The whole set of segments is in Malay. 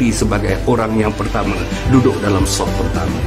sebagai orang yang pertama duduk dalam saf pertama.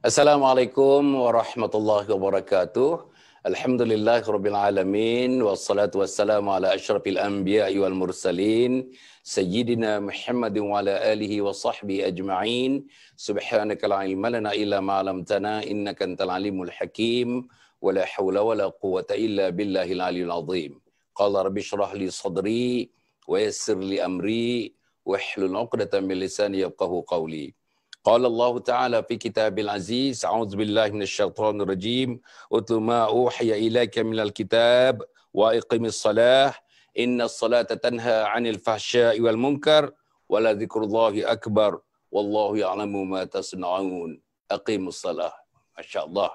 Assalamualaikum warahmatullahi wabarakatuh. Alhamdulillahirabbil alamin wassalatu wassalamu ala asyrafil anbiya'i wal mursalin sayyidina Muhammadin wa ala alihi wa sahbihi ajma'in. Subhanaka la ilma lana illa ma 'allamtana innaka antal alimul hakim wa la haula wa la quwwata illa billahil aliyyil azim. Qala rabbi shrah li sadri wa yassir li amri wahlul 'uqdatam min lisani yafqahu qawli. Qala Allah Ta'ala fi kitabil aziz, a'udzu billahi minasyaitonir rajim, utlu ma uhiya ilaika minal kitab wa iqimis shalah, innas salata tanha 'anil fahsya'i wal munkar wa la dzikrullahi akbar wallahu ya'lamu ma tasna'un. Aqimus shalah. Masya-Allah.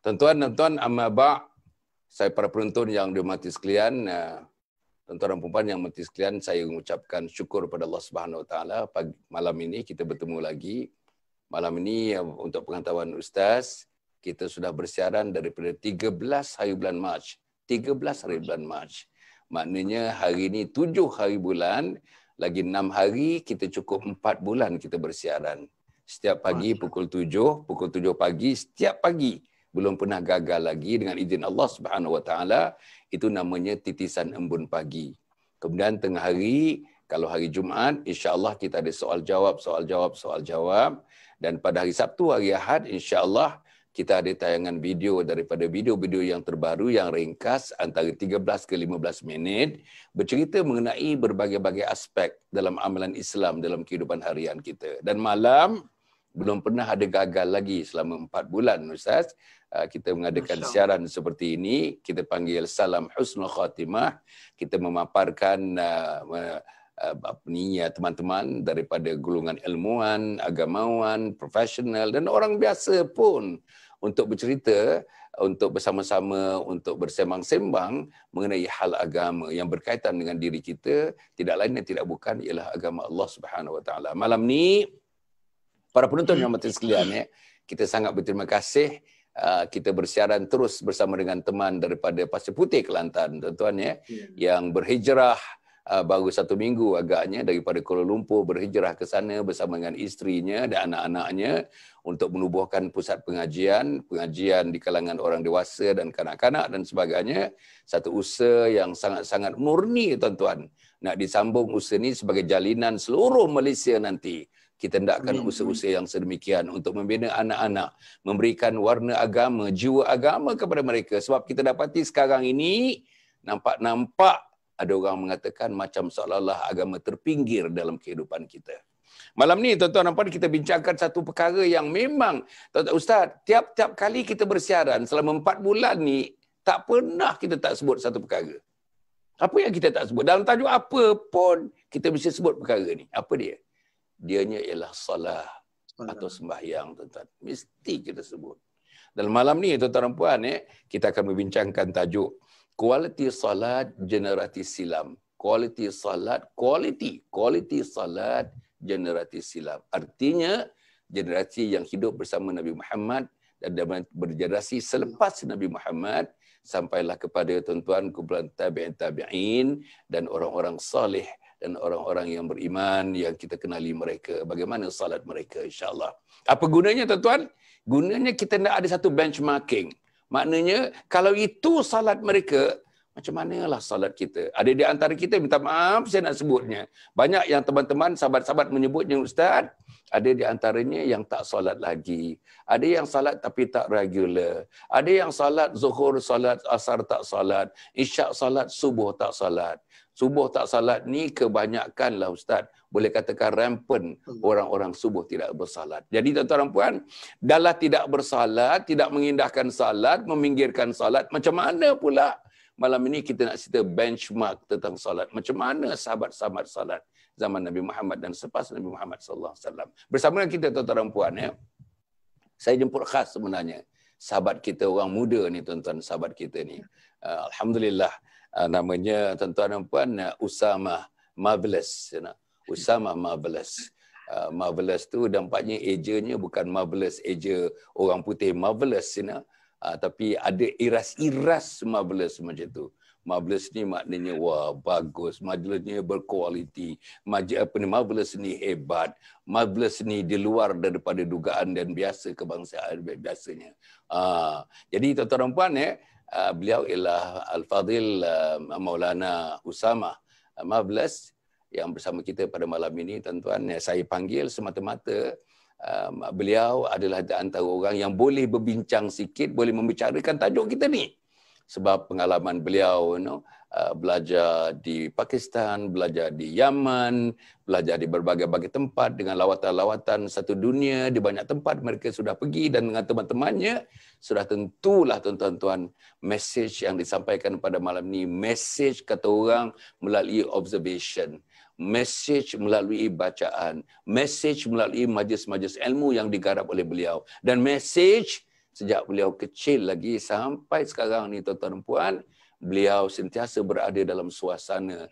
Tuan-tuan dan puan, amma ba', saya para penonton yang dirahmati sekalian, tuan-tuan dan puan yang dirahmati sekalian, saya mengucapkan syukur pada Allah Subhanahu Wa Taala. Malam ini kita bertemu lagi. Malam ini untuk pengetahuan Ustaz, kita sudah bersiaran daripada 13 hari bulan Mac. 13 hari bulan Mac. Maknanya hari ini 7 hari bulan, lagi 6 hari, kita cukup 4 bulan kita bersiaran. Setiap pagi pukul 7 pagi, setiap pagi. Belum pernah gagal lagi dengan izin Allah Subhanahu Wa Taala. Itu namanya titisan embun pagi. Kemudian tengah hari, kalau hari Jumaat, insya-Allah kita ada soal jawab. Dan pada hari Sabtu, hari Ahad, insya-Allah kita ada tayangan video daripada video-video yang terbaru yang ringkas antara 13 ke 15 minit bercerita mengenai berbagai-bagai aspek dalam amalan Islam dalam kehidupan harian kita. Dan malam belum pernah ada gagal lagi selama 4 bulan Ustaz. Kita mengadakan siaran seperti ini, kita panggil Salam Husnul Khatimah, kita memaparkan teman-teman daripada golongan ilmuwan, agamawan, profesional dan orang biasa pun untuk bercerita, untuk bersama-sama, untuk bersembang-sembang mengenai hal agama yang berkaitan dengan diri kita, tidak lain dan tidak bukan ialah agama Allah Subhanahu Wa Taala. Malam ni para penonton yang mati sekalian, kita sangat berterima kasih. Kita bersiaran terus bersama dengan teman daripada Pasir Putih Kelantan, tuan-tuan yang berhijrah baru 1 minggu agaknya daripada Kuala Lumpur, berhijrah ke sana bersama dengan isterinya dan anak-anaknya untuk menubuhkan pusat pengajian di kalangan orang dewasa dan kanak-kanak dan sebagainya. Satu usaha yang sangat-sangat murni, tuan-tuan. Nak disambung usaha ini sebagai jalinan seluruh Malaysia nanti. Kita hendakkan usaha-usaha yang sedemikian untuk membina anak-anak, memberikan warna agama, jiwa agama kepada mereka. Sebab kita dapati sekarang ini, nampak ada orang mengatakan macam seolah-olah agama terpinggir dalam kehidupan kita. Malam ni, tuan-tuan dan puan, kita bincangkan satu perkara yang memang, Ustaz, tiap-tiap kali kita bersiaran selama 4 bulan ni, tak pernah kita tak sebut satu perkara. Apa yang kita tak sebut? Dalam tajuk apa pun, kita bisa sebut perkara ni. Apa dia? Dianya ialah salah atau sembahyang, tuan-tuan. Mesti kita sebut. Dalam malam ni, tuan-tuan dan puan, kita akan membincangkan tajuk kualiti salat generasi silam. Kualiti salat generasi silam. Artinya, generasi yang hidup bersama Nabi Muhammad dan bergenerasi selepas Nabi Muhammad sampailah kepada tuan-tuan kumpulan tabi'in dan orang-orang salih dan orang-orang yang beriman yang kita kenali mereka, bagaimana salat mereka, insya-Allah. Apa gunanya, tuan-tuan? Gunanya kita nak ada satu benchmarking. Maknanya kalau itu salat mereka, macam manalah salat kita? Ada di antara kita, minta maaf saya nak sebutnya, banyak yang teman-teman sahabat-sahabat menyebutnya, Ustaz, ada di antaranya yang tak salat lagi. Ada yang salat tapi tak regular. Ada yang salat zuhur, salat asar tak salat, isyak salat, subuh tak salat. Subuh tak salat ni kebanyakanlah Ustaz, boleh katakan rampant orang-orang subuh tidak bersalat. Jadi tuan-tuan dan puan, dalam tidak bersalat, tidak mengindahkan salat, meminggirkan salat, macam mana pula malam ini kita nak cerita benchmark tentang salat. Macam mana sahabat-sahabat salat zaman Nabi Muhammad dan selepas Nabi Muhammad sallallahu alaihi wasallam. Bersama dengan kita tuan-tuan dan puan, saya jemput khas sebenarnya sahabat kita orang muda ni, tuan-tuan, sahabat kita ni. Alhamdulillah, namanya tuan-tuan dan puan Usama Marvelous. Usama Marvelous. Marvelous tu dampaknya ejanya bukan marvelous eja orang putih marvelous, tapi ada iras-iras marvelous macam tu. Marvelous ni maknanya wah bagus, marvelousnya berkualiti, marvelous ni hebat, marvelous ni di luar daripada dugaan dan biasa kebangsaan biasanya. Jadi tuan-tuan dan puan beliau ialah Al-Fadhil Maulana Usamah Marvelous yang bersama kita pada malam ini. Tuan-tuan, saya panggil semata-mata beliau adalah di antara orang yang boleh berbincang sikit, boleh membicarakan tajuk kita ni. Sebab pengalaman beliau belajar di Pakistan, belajar di Yaman, belajar di berbagai-bagai tempat dengan lawatan-lawatan satu dunia, di banyak tempat mereka sudah pergi dan dengan teman-temannya. Sudah tentulah tuan-tuan, message yang disampaikan pada malam ni, message kata orang melalui observation, message melalui bacaan, message melalui majlis-majlis ilmu yang digarap oleh beliau, dan message sejak beliau kecil lagi sampai sekarang ni tuan-tuan dan puan, beliau sentiasa berada dalam suasana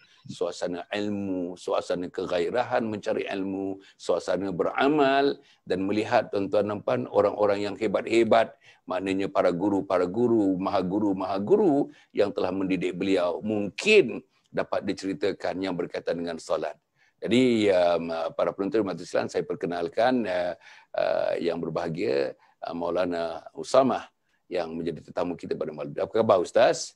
ilmu, suasana kegairahan mencari ilmu, suasana beramal dan melihat tuan-tuan dan puan orang-orang yang hebat-hebat, maknanya para guru, maha guru yang telah mendidik beliau, mungkin dapat diceritakan yang berkaitan dengan solat. Jadi para penonton umat Islam, saya perkenalkan yang berbahagia Maulana Usamah yang menjadi tetamu kita pada malam. Apa khabar Ustaz?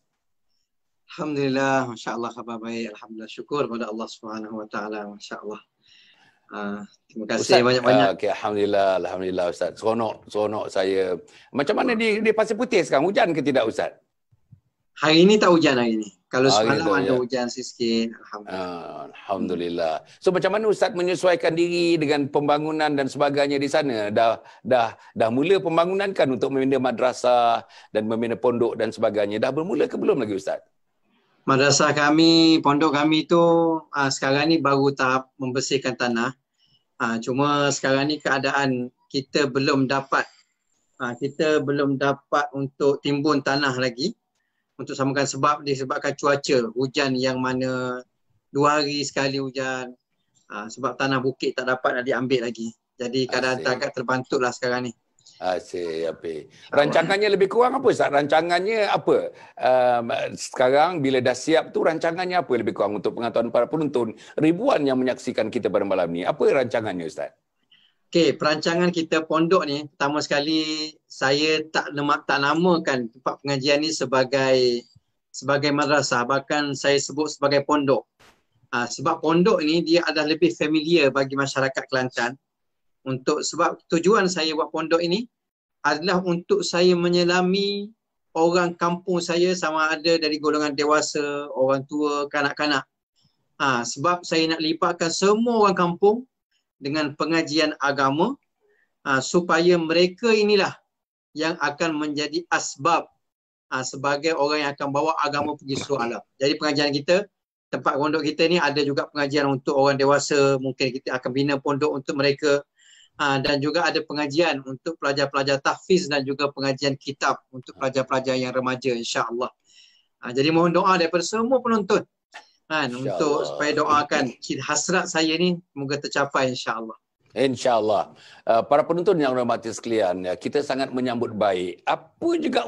Alhamdulillah, masya-Allah, khabar baik. Alhamdulillah, syukur kepada Allah Subhanahu Wa Taala, masya-Allah. Terima kasih banyak-banyak. Okay, alhamdulillah Ustaz. Seronok saya. Macam mana di Pasir Putih sekarang? Hujan ke tidak Ustaz? Hari ini tak hujan hari ini. Kalau semalam ada hujan sikit. Alhamdulillah. So macam mana Ustaz menyesuaikan diri dengan pembangunan dan sebagainya di sana? Dah mula pembangunan kan untuk membina madrasah dan membina pondok dan sebagainya. Dah bermula ke belum lagi Ustaz? Madrasah kami, pondok kami tu sekarang ni baru tahap membersihkan tanah. Cuma sekarang ni keadaan kita belum dapat untuk timbun tanah lagi. Untuk samakan sebab disebabkan cuaca hujan yang mana 2 hari sekali hujan, sebab tanah bukit tak dapat nak diambil lagi. Jadi keadaan agak terbantutlah sekarang ni. Asyik. Rancangannya lebih kurang apa Ustaz? Rancangannya apa? Sekarang bila dah siap tu rancangannya apa lebih kurang untuk pengetahuan para penonton ribuan yang menyaksikan kita pada malam ni? Apa rancangannya Ustaz? Okey, perancangan kita pondok ni, pertama sekali saya tak namakan tempat pengajian ni sebagai madrasah, bahkan saya sebut sebagai pondok. Sebab pondok ni dia adalah lebih familiar bagi masyarakat Kelantan. Sebab tujuan saya buat pondok ini adalah untuk saya menyelami orang kampung saya, sama ada dari golongan dewasa, orang tua, kanak-kanak. Sebab saya nak lipatkan semua orang kampung dengan pengajian agama, supaya mereka inilah yang akan menjadi asbab sebagai orang yang akan bawa agama pergi seluruh alam. Jadi pengajian kita, tempat pondok kita ni ada juga pengajian untuk orang dewasa, mungkin kita akan bina pondok untuk mereka, dan juga ada pengajian untuk pelajar-pelajar tahfiz dan juga pengajian kitab untuk pelajar-pelajar yang remaja, insya-Allah. Jadi mohon doa daripada semua penonton untuk supaya doakan hasrat saya ni semoga tercapai, insya-Allah. InsyaAllah. Para penonton yang hormati sekalian, kita sangat menyambut baik apa juga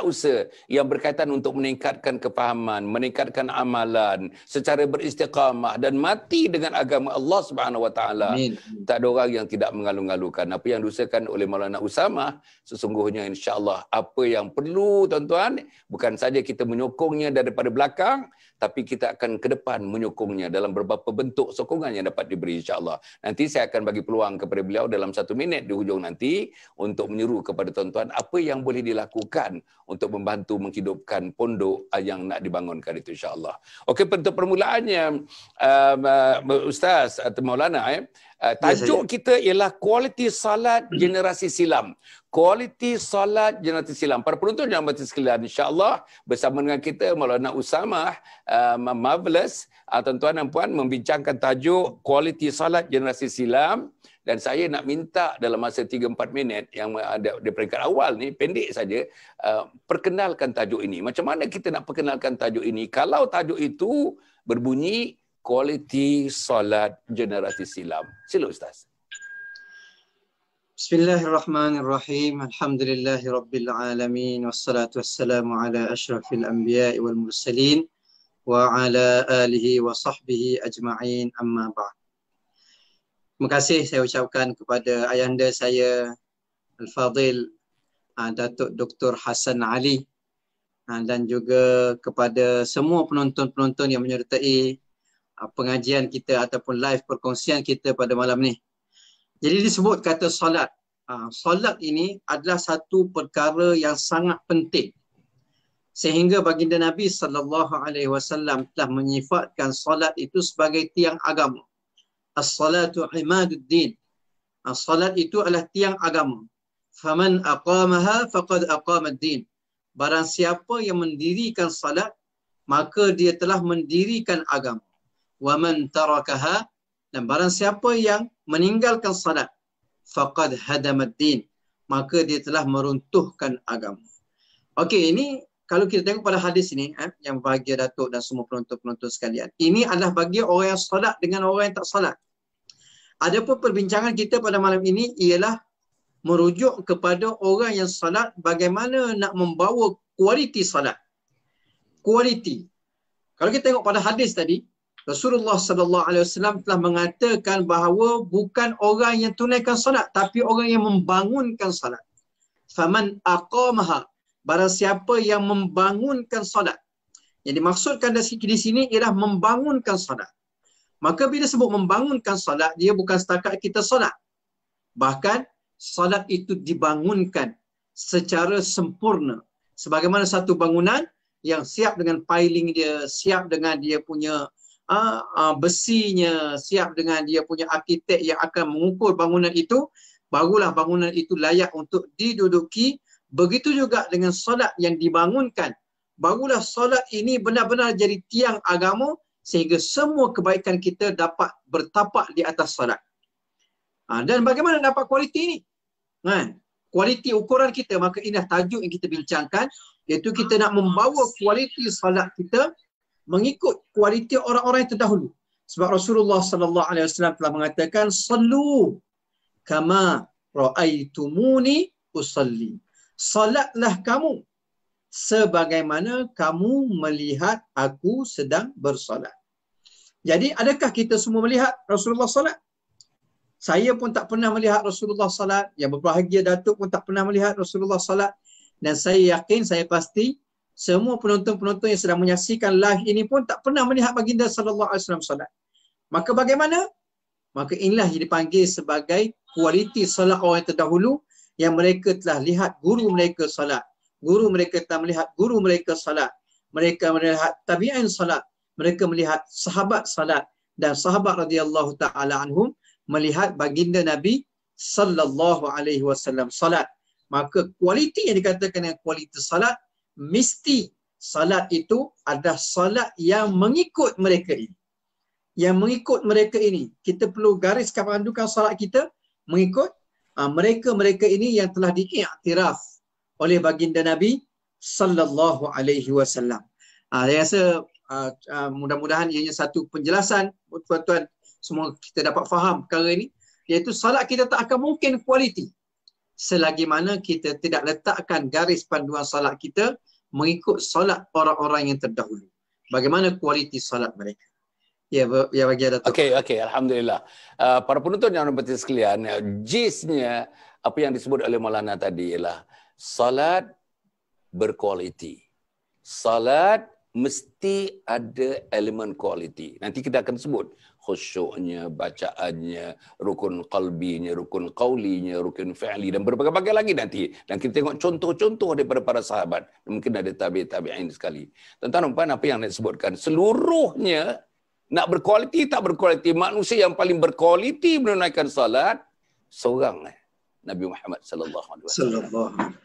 usaha yang berkaitan untuk meningkatkan kefahaman, meningkatkan amalan secara beristiqamah dan mati dengan agama Allah Subhanahu Wa Taala. Tak ada orang yang tidak mengalu-alukan apa yang diusahakan oleh Maulana Usamah. Sesungguhnya insya-Allah apa yang perlu tuan-tuan, bukan saja kita menyokongnya daripada belakang, tapi kita akan ke depan menyokongnya dalam beberapa bentuk sokongan yang dapat diberi, insya-Allah. Nanti saya akan bagi peluang kepada beliau dalam 1 minit di hujung nanti untuk menyeru kepada tuan-tuan apa yang boleh dilakukan untuk membantu menghidupkan pondok yang nak dibangunkan itu, insya-Allah. Okey, untuk permulaannya Ustaz atau Maulana, tajuk kita ialah kualiti salat generasi silam. Kualiti salat generasi silam. Para penonton yang berhormat sekalian, insya-Allah bersama dengan kita Maulana Usamah Marvelous, tuan-tuan dan puan, membincangkan tajuk kualiti salat generasi silam. Dan saya nak minta dalam masa 3-4 minit yang ada di peringkat awal ni, pendek saja, perkenalkan tajuk ini. Macam mana kita nak perkenalkan tajuk ini kalau tajuk itu berbunyi kualiti solat generasi silam? Sila Ustaz. Bismillahirrahmanirrahim. Alhamdulillahi rabbil alamin wassalatu wassalamu ala asyrafil anbiya'i wal mursalin wa ala alihi wa sahbihi ajma'in, amma ba'd. Terima kasih saya ucapkan kepada ayahanda saya Al-Fadhil Datuk Dr. Hassan Ali dan juga kepada semua penonton-penonton yang menyertai pengajian kita ataupun live perkongsian kita pada malam ni. Jadi disebut kata solat. Solat ini adalah satu perkara yang sangat penting. Sehingga baginda Nabi SAW telah menyifatkan solat itu sebagai tiang agama. As-salatu imaduddin. Solat itu adalah tiang agama. Faman aqamaha faqad aqamad-din. Barang siapa yang mendirikan salat, maka dia telah mendirikan agama. Wa man tarakaha, dan barang siapa yang meninggalkan salat, faqad hadamad-din, maka dia telah meruntuhkan agama. Okey, ini kalau kita tengok pada hadis ini, yang bahagia Datuk dan semua penonton-penonton sekalian, ini adalah bagi orang yang salat dengan orang yang tak salat. Adapun perbincangan kita pada malam ini ialah merujuk kepada orang yang salat, bagaimana nak membawa kualiti salat. Kualiti. Kalau kita tengok pada hadis tadi, Rasulullah sallallahu alaihi wasallam telah mengatakan bahawa bukan orang yang tunaikan salat, tapi orang yang membangunkan salat. Faman aqamaha, barang siapa yang membangunkan salat. Yang dimaksudkan di sini ialah membangunkan salat. Maka bila sebut membangunkan salat, dia bukan setakat kita salat. Bahkan salat itu dibangunkan secara sempurna. Sebagaimana satu bangunan yang siap dengan piling dia, siap dengan dia punya besinya, siap dengan dia punya arkitek yang akan mengukur bangunan itu, barulah bangunan itu layak untuk diduduki. Begitu juga dengan solat yang dibangunkan, barulah solat ini benar-benar jadi tiang agama, sehingga semua kebaikan kita dapat bertapak di atas solat. Dan bagaimana dapat kualiti ini? Kualiti ukuran kita, maka inilah tajuk yang kita bincangkan, iaitu kita nak membawa kualiti solat kita mengikut kualiti orang-orang yang terdahulu. Sebab Rasulullah sallallahu alaihi wasallam telah mengatakan, sallu kama raaitumuni usalli. Salatlah kamu sebagaimana kamu melihat aku sedang bersolat. Jadi adakah kita semua melihat Rasulullah solat? Saya pun tak pernah melihat Rasulullah salat, yang berbahagia Datuk pun tak pernah melihat Rasulullah salat, dan saya yakin, saya pasti semua penonton-penonton yang sedang menyaksikan live ini pun tak pernah melihat baginda sallallahu alaihi wasallam salat. Maka bagaimana? Maka inilah yang dipanggil sebagai kualiti salat orang yang terdahulu, yang mereka telah lihat guru mereka salat. Guru mereka telah melihat guru mereka salat. Mereka melihat tabi'in salat. Mereka melihat sahabat salat, dan sahabat radhiyallahu taala anhum melihat baginda Nabi sallallahu alaihi wasallam salat. Maka kualiti yang dikatakan dengan kualiti salat, mesti salat itu adalah salat yang mengikut mereka ini. Yang mengikut mereka ini. Kita perlu gariskan pandukan salat kita mengikut mereka-mereka ini yang telah diiktiraf oleh baginda Nabi sallallahu alaihi wasallam. Saya rasa mudah-mudahan ianya satu penjelasan tuan-tuan semua kita dapat faham perkara ini, iaitu salat kita tak akan mungkin kualiti selagi mana kita tidak letakkan garis panduan salat kita mengikut salat orang-orang yang terdahulu. Bagaimana kualiti salat mereka? Ya bagi Datuk. Okey, alhamdulillah. Para penonton yang hormati sekalian, gistnya apa yang disebut oleh Maulana tadi ialah salat berkualiti. Salat mesti ada elemen kualiti. Nanti kita akan sebut khusyuknya, bacaannya, rukun qalbinya, rukun qaulinya, rukun fi'li dan berbagai-bagai lagi nanti. Dan kita tengok contoh-contoh daripada para sahabat. Mungkin ada tabi'in sekali. Tuan-tuan apa yang nak sebutkan, seluruhnya nak berkualiti tak berkualiti. Manusia yang paling berkualiti menunaikan salat seorang, Nabi Muhammad sallallahu alaihi wasallam.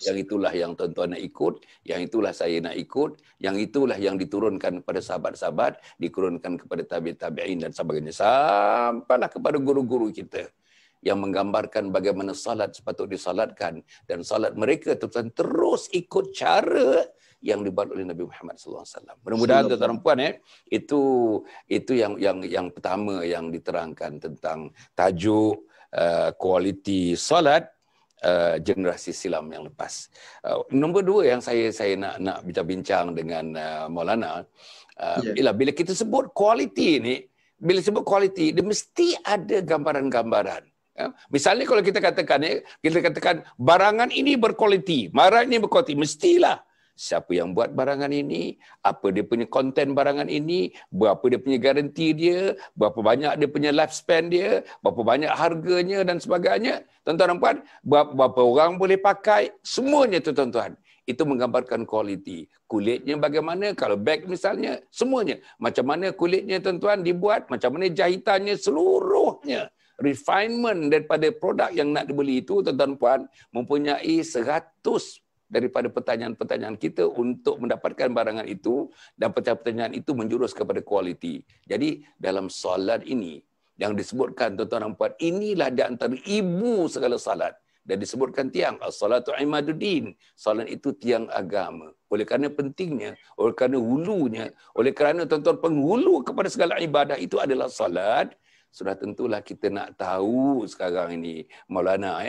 Yang itulah yang tuan-tuan nak ikut, yang itulah saya nak ikut, yang itulah yang diturunkan kepada sahabat-sahabat, diturunkan kepada tabi'in dan sebagainya, sampailah kepada guru-guru kita yang menggambarkan bagaimana salat sepatut disalatkan, dan salat mereka tuan-tuan terus ikut cara yang dibuat oleh Nabi Muhammad sallallahu alaihi wasallam. Mudah-mudahan tuan-tuan dan puan itu yang pertama yang diterangkan tentang tajuk kualiti salat. generasi silam yang lepas. Nombor dua yang saya nak bincang-bincang dengan Maulana, ialah bila kita sebut kualiti ni, bila sebut kualiti, dia mesti ada gambaran-gambaran. Misalnya kalau kita katakan barangan ini berkualiti, barang ini berkualiti, mestilah siapa yang buat barangan ini, apa dia punya konten barangan ini, berapa dia punya garanti dia, berapa banyak dia punya lifespan dia, berapa banyak harganya dan sebagainya. Tuan-tuan dan puan, berapa orang boleh pakai, semuanya tu tuan-tuan. Itu menggambarkan kualiti. Kulitnya bagaimana, kalau beg misalnya, semuanya. Macam mana kulitnya tuan-tuan dibuat, macam mana jahitannya, seluruhnya. Refinement daripada produk yang nak dibeli itu, tuan-tuan dan puan, mempunyai 100 daripada pertanyaan-pertanyaan kita untuk mendapatkan barangan itu, dan pertanyaan-pertanyaan itu menjurus kepada kualiti. Jadi dalam solat ini yang disebutkan tuan-tuan dan puan, inilah di antara ibu segala salat, dan disebutkan tiang as-salatu imaduddin, salat itu tiang agama. Oleh kerana pentingnya, oleh kerana hulunya, oleh kerana tuan-tuan penghulu kepada segala ibadah itu adalah salat, sudah tentulah kita nak tahu sekarang ini Maulana,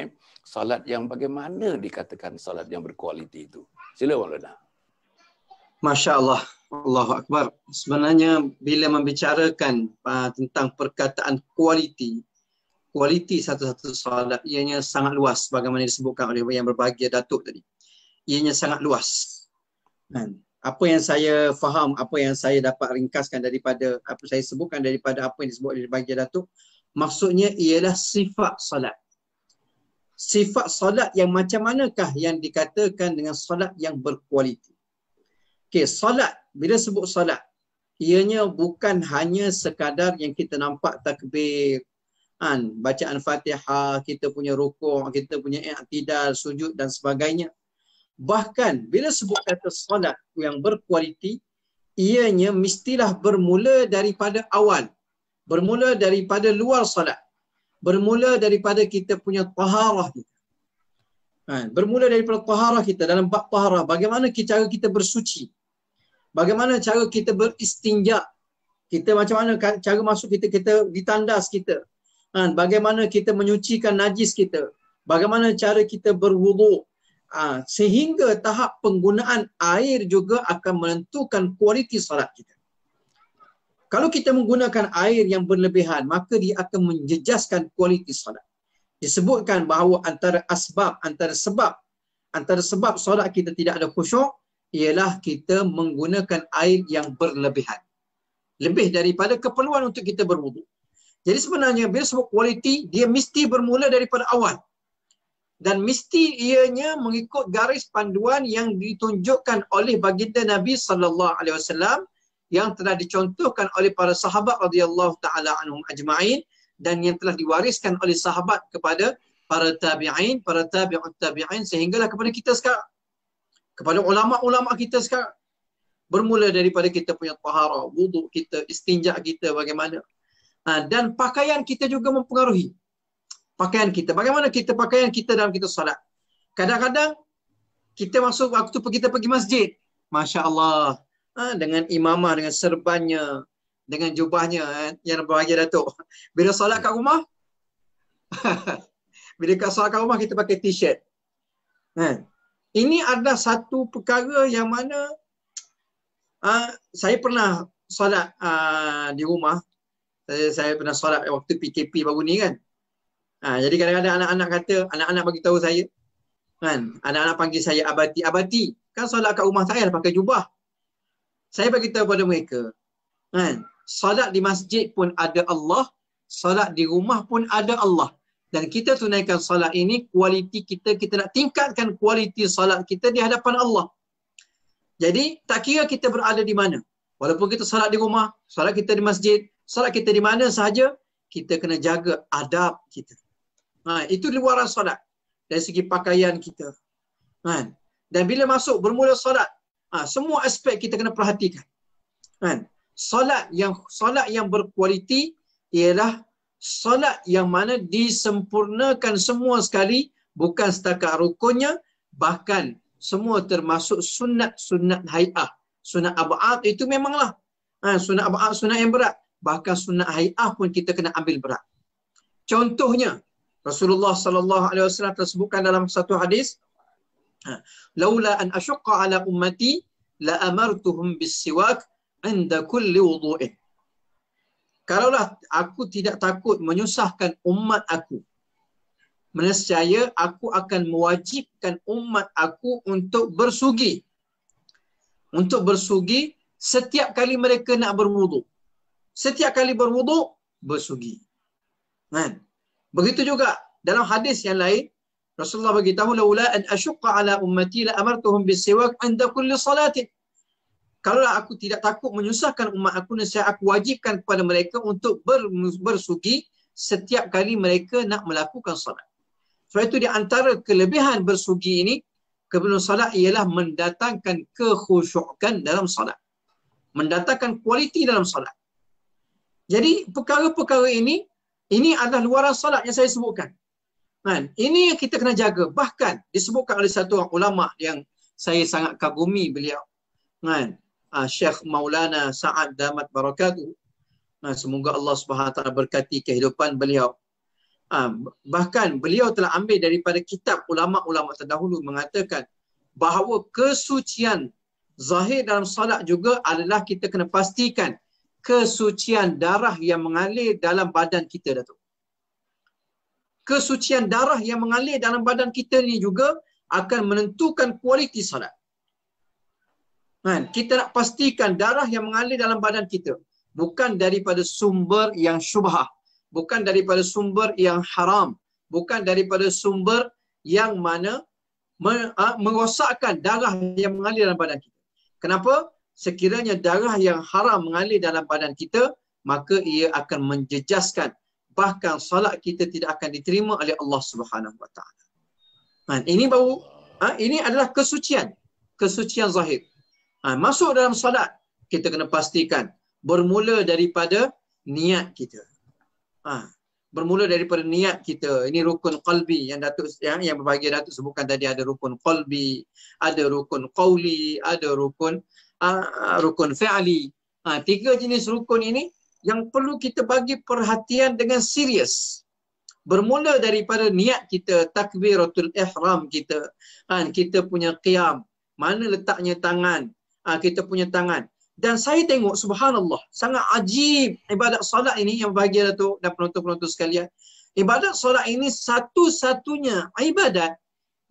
salat yang bagaimana dikatakan salat yang berkualiti itu. Sila Maulana. Masya Allah, Allahu Akbar. Sebenarnya bila membicarakan tentang perkataan kualiti satu-satu salat, ianya sangat luas bagaimana disebutkan oleh yang berbahagia Datuk tadi. Ianya sangat luas. Apa yang saya faham, apa yang saya dapat ringkaskan daripada apa saya sebutkan daripada apa yang disebut oleh bahagia Datuk, maksudnya ialah sifat salat. Sifat salat yang macam manakah yang dikatakan dengan salat yang berkualiti? Okey, salat, bila sebut salat, ianya bukan hanya sekadar yang kita nampak takbir, bacaan Fatihah, kita punya rukuk, kita punya i'tidal, sujud dan sebagainya. Bahkan bila sebut kata salat yang berkualiti, ianya mestilah bermula daripada awal, bermula daripada luar salat, bermula daripada kita punya taharah kita. Bermula daripada taharah kita, dalam bab taharah, bagaimana cara kita bersuci, bagaimana cara kita beristinja, kita macam mana cara masuk kita ditandas kita, bagaimana kita menyucikan najis kita, bagaimana cara kita berwuduk, sehingga tahap penggunaan air juga akan menentukan kualiti salat kita. Kalau kita menggunakan air yang berlebihan, maka dia akan menjejaskan kualiti salat. Disebutkan bahawa antara sebab solat kita tidak ada khusyuk ialah kita menggunakan air yang berlebihan, lebih daripada keperluan untuk kita berwuduk. Jadi sebenarnya bila sebut kualiti, dia mesti bermula daripada awal, dan mesti ianya mengikut garis panduan yang ditunjukkan oleh baginda Nabi sallallahu alaihi wasallam, yang telah dicontohkan oleh para sahabat radhiyallahu taala anhum ajma'in, dan yang telah diwariskan oleh sahabat kepada para tabi'in, para tabi'ut tabi'in, sehinggalah kepada kita sekarang, kepada ulama-ulama kita sekarang. Bermula daripada kita punya taharah, wuduk kita, istinja kita bagaimana. Dan pakaian kita juga mempengaruhi. Pakaian kita, bagaimana pakaian kita dalam kita solat. Kadang-kadang kita masuk waktu kita pergi masjid, Masya Allah, dengan imamah, dengan serbannya, dengan jubahnya, yang berbahagia Datuk. Bila solat kat rumah, kita pakai t-shirt. Ini adalah satu perkara yang mana saya pernah solat di rumah. Saya pernah solat waktu PKP baru ni kan. Jadi kadang-kadang anak-anak bagi tahu saya, kan, anak-anak panggil saya abati, kan solat kat rumah saya pakai jubah. Saya bagi tahu pada mereka, kan, solat di masjid pun ada Allah, solat di rumah pun ada Allah. Dan kita tunaikan solat ini, kualiti kita nak tingkatkan kualiti solat kita di hadapan Allah. Jadi tak kira kita berada di mana, walaupun kita solat di rumah, solat kita di masjid, solat kita di mana sahaja, kita kena jaga adab kita. Itu luaran solat dari segi pakaian kita. Dan bila masuk bermula solat, semua aspek kita kena perhatikan. Solat yang berkualiti ialah solat yang mana disempurnakan semua sekali, bukan setakat rukunnya, bahkan semua termasuk sunat hai'ah. Sunat ab'ad itu memanglah sunat ab'ad, sunat yang berat. Bahkan sunat hai'ah pun kita kena ambil berat. Contohnya, Rasulullah sallallahu alaihi wasallam tersebutkan dalam satu hadis, laula an asyqa ala ummati la amartuhum bis-siwak 'inda kulli wudu'in. Kalaulah aku tidak takut menyusahkan umat aku, nescaya aku akan mewajibkan umat aku untuk bersugi. Untuk bersugi setiap kali mereka nak berwuduk. Setiap kali berwuduk, bersugi. Kan? Begitu juga dalam hadis yang lain, Rasulullah beritahu, laula an asyqa ala ummati la amartuhum bis-siwak 'inda kulli salatin. Kalaulah aku tidak takut menyusahkan umat aku, nescaya aku wajibkan kepada mereka untuk bersugi setiap kali mereka nak melakukan salat. Sebab itu di antara kelebihan bersugi ini sebelum salat ialah mendatangkan kekhusyukan dalam salat. Mendatangkan kualiti dalam salat. Jadi perkara-perkara ini adalah luaran salat yang saya sebutkan. Kan? Ini yang kita kena jaga. Bahkan disebutkan oleh satu orang ulama yang saya sangat kagumi beliau. Kan? Syekh Maulana Sa'ad Damat Barakatuh. Semoga Allah SWT berkati kehidupan beliau. Bahkan beliau telah ambil daripada kitab ulama-ulama terdahulu mengatakan bahawa kesucian zahir dalam salat juga adalah kita kena pastikan kesucian darah yang mengalir dalam badan kita, Datuk. Kesucian darah yang mengalir dalam badan kita ni juga akan menentukan kualiti salat. Kita nak pastikan darah yang mengalir dalam badan kita bukan daripada sumber yang syubhah, bukan daripada sumber yang haram, bukan daripada sumber yang mana merosakkan darah yang mengalir dalam badan kita. Kenapa? Sekiranya darah yang haram mengalir dalam badan kita, maka ia akan menjejaskan, bahkan salat kita tidak akan diterima oleh Allah Subhanahu Wa Taala. Ini baru ini adalah kesucian zahir. Masuk dalam salat, kita kena pastikan bermula daripada niat kita. Bermula daripada niat kita. Ini rukun qalbi yang yang berbahagia Datuk sebutkan tadi. Ada rukun qalbi, ada rukun qawli, ada rukun fi'li. 3 jenis rukun ini yang perlu kita bagi perhatian dengan serius. Bermula daripada niat kita, takbiratul ihram kita. Kita punya qiyam, mana letaknya tangan, kita punya tangan. Dan saya tengok subhanallah, sangat ajib ibadat solat ini yang bahagia Datuk dan penonton-penonton sekalian. Ibadat solat ini satu-satunya ibadat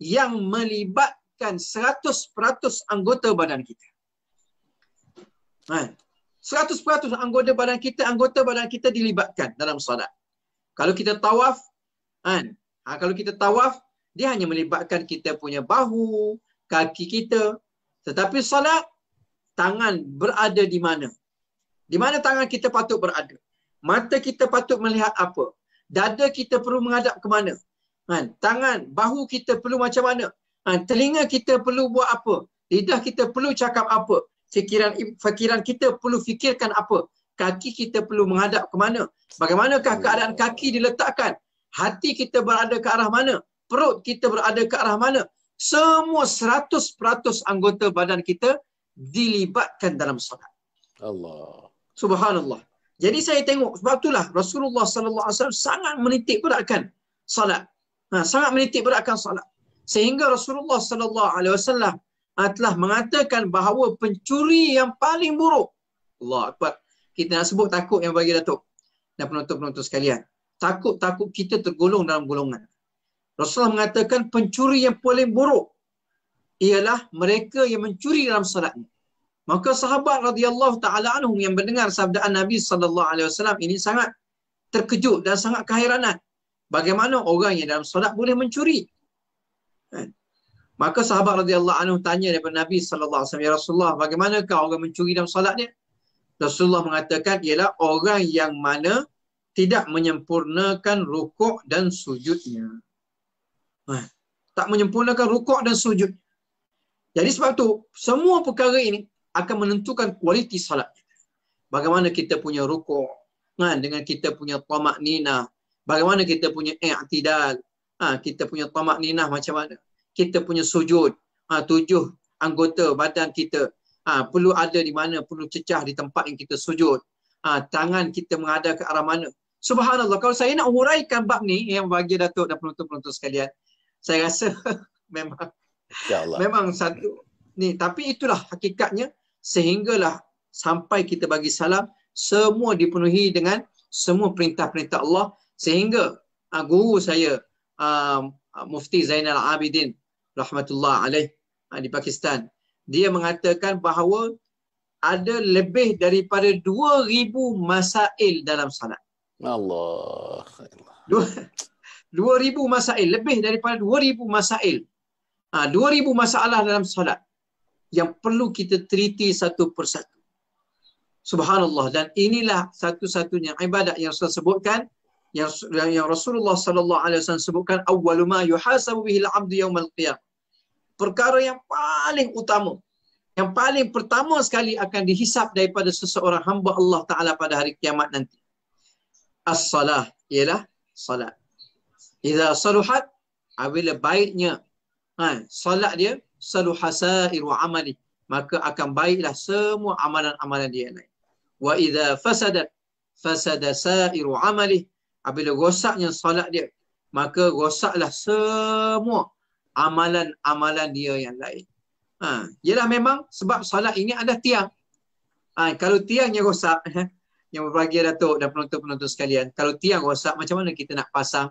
yang melibatkan 100% anggota badan kita. 100% anggota badan kita dilibatkan dalam solat. Kalau kita tawaf, kalau kita tawaf, dia hanya melibatkan kita punya bahu, kaki kita. Tetapi solat, tangan berada di mana? Di mana tangan kita patut berada? Mata kita patut melihat apa? Dada kita perlu menghadap ke mana? Tangan, bahu kita perlu macam mana? Telinga kita perlu buat apa? Lidah kita perlu cakap apa? Fikiran kita perlu fikirkan apa? Kaki kita perlu menghadap ke mana? Bagaimanakah keadaan kaki diletakkan? Hati kita berada ke arah mana? Perut kita berada ke arah mana? Semua 100% anggota badan kita dilibatkan dalam solat. Allah. Subhanallah. Jadi saya tengok, sebab itulah Rasulullah sallallahu alaihi wasallam sangat menitik beratkan solat. Sangat menitik beratkan solat. Sehingga Rasulullah sallallahu alaihi wasallam telah mengatakan bahawa pencuri yang paling buruk. Allah Akbar. Kita nak sebut takut yang bagi Datuk dan penonton-penonton sekalian. Takut kita tergolong dalam golongan. Rasulullah mengatakan pencuri yang paling buruk ialah mereka yang mencuri dalam salatnya. Maka sahabat radhiyallahu taala anhum yang mendengar sabdaan Nabi sallallahu alaihi wasallam ini sangat terkejut dan sangat keheranan. Bagaimana orang yang dalam salat boleh mencuri? Maka sahabat radhiyallahu anhu tanya daripada Nabi sallallahu alaihi wasallam, ya Rasulullah, bagaimanakah orang mencuri dalam salatnya? Rasulullah mengatakan ialah orang yang mana tidak menyempurnakan rukuk dan sujudnya. Tak menyempurnakan rukuk dan sujud. Jadi sebab tu semua perkara ini akan menentukan kualiti salat kita. Bagaimana kita punya rukuk, dengan kita punya tamak-ninah, bagaimana kita punya i'tidal, kita punya tamak-ninah macam mana, kita punya sujud, 7 anggota badan kita perlu ada di mana, perlu cecah di tempat yang kita sujud, tangan kita menghadap ke arah mana, Subhanallah, kalau saya nak huraikan bab ni yang bagi Datuk dan penonton-penonton sekalian, saya rasa memang InsyaAllah. memang satu ni, tapi itulah hakikatnya, sehinggalah sampai kita bagi salam semua dipenuhi dengan semua perintah-perintah Allah, sehingga guru saya Mufti Zainal Abidin rahmatullah alaih di Pakistan, dia mengatakan bahawa ada lebih daripada 2,000 masail dalam salat. Allah. 2,000 masail, lebih daripada 2,000 masail. 2,000 masalah dalam solat yang perlu kita teliti satu persatu. Subhanallah, dan inilah satu-satunya ibadat yang Rasul sebutkan, yang Rasulullah sallallahu alaihi wasallam sebutkan, awwalu ma yuhasabu bihi al-'abdu yaumal qiyamah. Perkara yang paling utama, yang paling pertama sekali akan dihisap daripada seseorang hamba Allah Taala pada hari kiamat nanti, as-salah, ialah salat. Idza saluhat, apabila baiknya salat dia, saluha sairu amali, maka akan baiklah semua amalan-amalan dia lain. Wa idza fasadat, fasada sairu amali, apabila rosaknya salat dia, maka rosaklah semua amalan-amalan dia yang lain. Ialah memang sebab salat ini ada tiang. Kalau tiangnya rosak, yang berbahagia Datuk dan penonton-penonton sekalian, kalau tiang rosak, macam mana kita nak pasang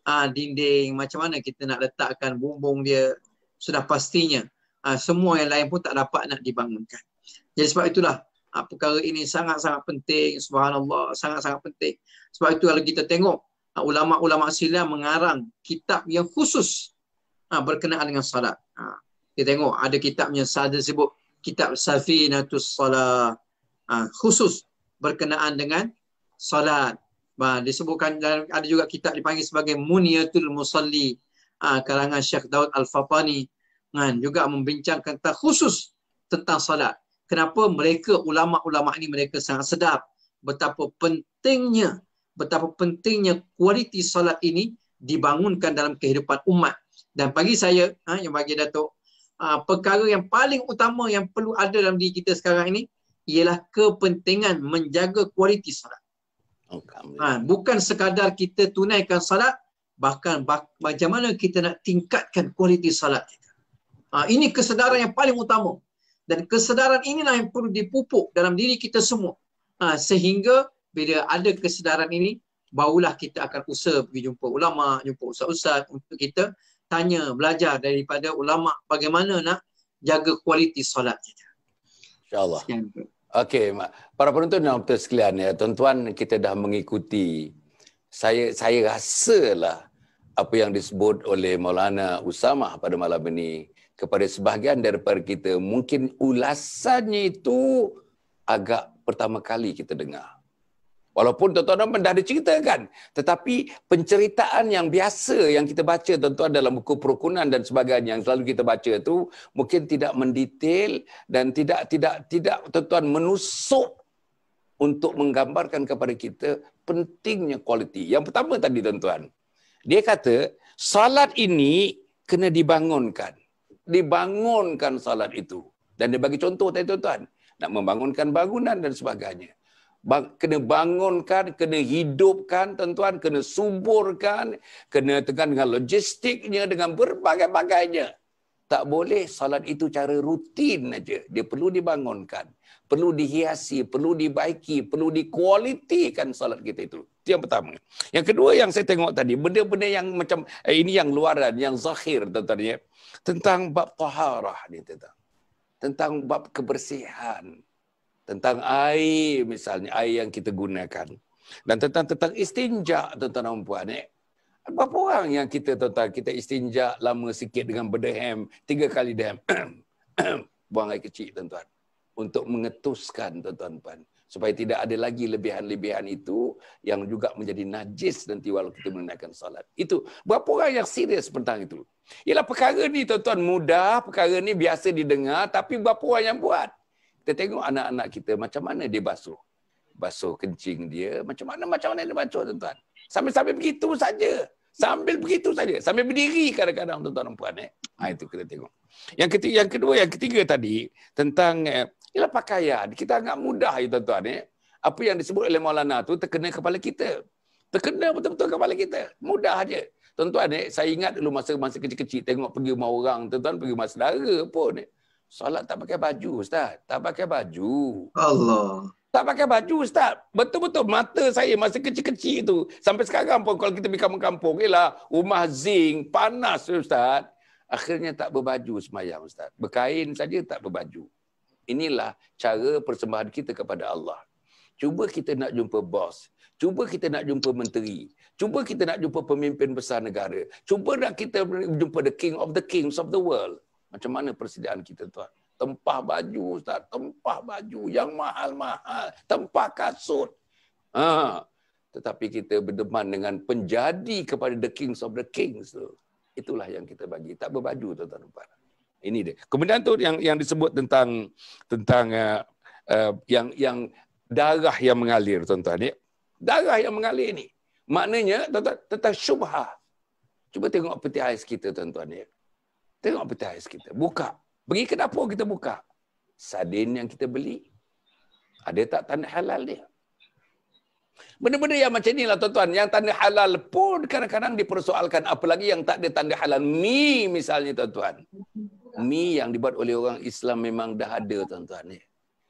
dinding, macam mana kita nak letakkan bumbung dia, sudah pastinya semua yang lain pun tak dapat nak dibangunkan. Jadi sebab itulah perkara ini sangat-sangat penting, subhanallah, sangat-sangat penting. Sebab itu kalau kita tengok ulama-ulama silam mengarang kitab yang khusus berkenaan dengan salat. Kita tengok ada kitabnya, ada sebut kitab Safinatus Salah, khusus berkenaan dengan salat. Disebutkan, dan ada juga kitab dipanggil sebagai Muniyatul Musalli, karangan Syekh Daud Al-Fatani, juga membincangkan tentang khusus tentang salat. Kenapa mereka, ulama-ulama ini, mereka sangat sedar betapa pentingnya kualiti salat ini dibangunkan dalam kehidupan umat. Dan bagi saya, yang bagi Datuk, perkara yang paling utama yang perlu ada dalam diri kita sekarang ini ialah kepentingan menjaga kualiti salat. Bukan sekadar kita tunaikan salat, bahkan macam mana kita nak tingkatkan kualiti salat kita. Ini kesedaran yang paling utama. Dan kesedaran inilah yang perlu dipupuk dalam diri kita semua. Sehingga bila ada kesedaran ini, barulah kita akan usaha pergi jumpa ulama, jumpa ustaz-ustaz untuk kita tanya, belajar daripada ulama bagaimana nak jaga kualiti salat kita. InsyaAllah. Okey, para penonton dan penonton sekalian, ya, tuan-tuan, kita dah mengikuti. Saya rasalah apa yang disebut oleh Maulana Usamah pada malam ini kepada sebahagian daripada kita, mungkin ulasannya itu agak pertama kali kita dengar. Walaupun tuan-tuan dah diceritakan, tetapi penceritaan yang biasa yang kita baca tuan-tuan dalam buku perukunan dan sebagainya yang selalu kita baca itu mungkin tidak mendetail dan tidak tuan-tuan menusuk untuk menggambarkan kepada kita pentingnya kualiti. Yang pertama tadi tuan-tuan, dia kata salat ini kena dibangunkan. Dibangunkan salat itu. Dan dia bagi contoh tadi tuan-tuan, nak membangunkan bangunan dan sebagainya. Kena bangunkan, kena hidupkan tuan-tuan, kena suburkan, kena tekan dengan logistiknya, dengan berbagai-bagainya. Tak boleh salat itu cara rutin aja. Dia perlu dibangunkan, perlu dihiasi, perlu dibaiki, perlu dikualitikan salat kita itu. Itu yang pertama. Yang kedua yang saya tengok tadi, benda-benda yang macam ini yang luaran, yang zahir tuan-tuan ya. Tentang bab taharah ni tentang bab kebersihan. Tentang air, misalnya air yang kita gunakan. Dan tentang istinja, tuan-tuan dan puan. Berapa orang yang kita istinja lama sikit dengan berdehem, 3 kali dehem. Buang air kecil, tuan-tuan. Untuk mengetuskan, tuan-tuan dan puan. Supaya tidak ada lagi lebihan-lebihan itu yang juga menjadi najis nanti walau kita menunaikan salat. Itu. Berapa orang yang serius tentang itu? Ialah perkara ni, tuan-tuan, mudah, perkara ni biasa didengar, tapi berapa orang yang buat? Kita tengok anak-anak kita macam mana dia basuh. Basuh kencing dia, macam mana dia basuh, tuan-tuan. Sambil begitu saja. Sambil berdiri kadang-kadang, tuan-tuan dan puan. Itu kita tengok. Yang ketiga tadi, tentang ialah pakaian. Kita agak mudah, tuan-tuan. Apa yang disebut oleh Maulana tu terkena kepala kita. Terkena betul-betul kepala kita. Mudah aja. Tuan-tuan, saya ingat dulu masa kecil-kecil tengok pergi rumah orang, tuan-tuan pergi rumah saudara pun. Solat tak pakai baju, Ustaz. Tak pakai baju. Allah. Tak pakai baju, Ustaz. Betul-betul mata saya masa kecil-kecil tu. Sampai sekarang pun kalau kita pergi kampung-kampung, rumah zinc, panas, Ustaz. Akhirnya tak berbaju semayang, Ustaz. Berkain saja tak berbaju. Inilah cara persembahan kita kepada Allah. Cuba kita nak jumpa bos. Cuba kita nak jumpa menteri. Cuba kita nak jumpa pemimpin besar negara. Cuba nak kita jumpa the king of the kings of the world. Macam mana persediaan kita, tuan? Tempah baju, Ustaz. Tempah baju yang mahal-mahal. Tempah kasut. Tetapi kita berdeman dengan penjadi kepada the kings of the kings tu. Itulah yang kita bagi. Tak berbaju, tuan-tuan. Ini dia. Kemudian tu yang disebut tentang yang darah yang mengalir, tuan-tuan. Darah yang mengalir ni. Maknanya, tuan-tuan, tentang syubhah. Cuba tengok peti ais kita, tuan-tuan. Tengok peti ais kita. Buka. Pergi ke dapur kita buka. Sardin yang kita beli. Ada tak tanda halal dia? Benda-benda yang macam inilah, tuan-tuan. Yang tanda halal pun kadang-kadang dipersoalkan. Apalagi yang tak ada tanda halal. Mi misalnya, tuan-tuan. Mi yang dibuat oleh orang Islam memang dah ada, tuan-tuan.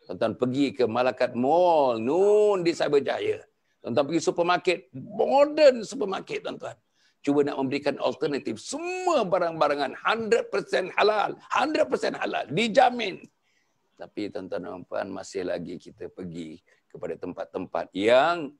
Tuan-tuan pergi ke Malakat Mall. Nun di Cyberjaya. Tuan-tuan pergi supermarket. Modern supermarket, tuan-tuan. Cuba nak memberikan alternatif. Semua barang-barangan 100% halal. 100% halal. Dijamin. Tapi tuan-tuan dan puan, masih lagi kita pergi kepada tempat-tempat yang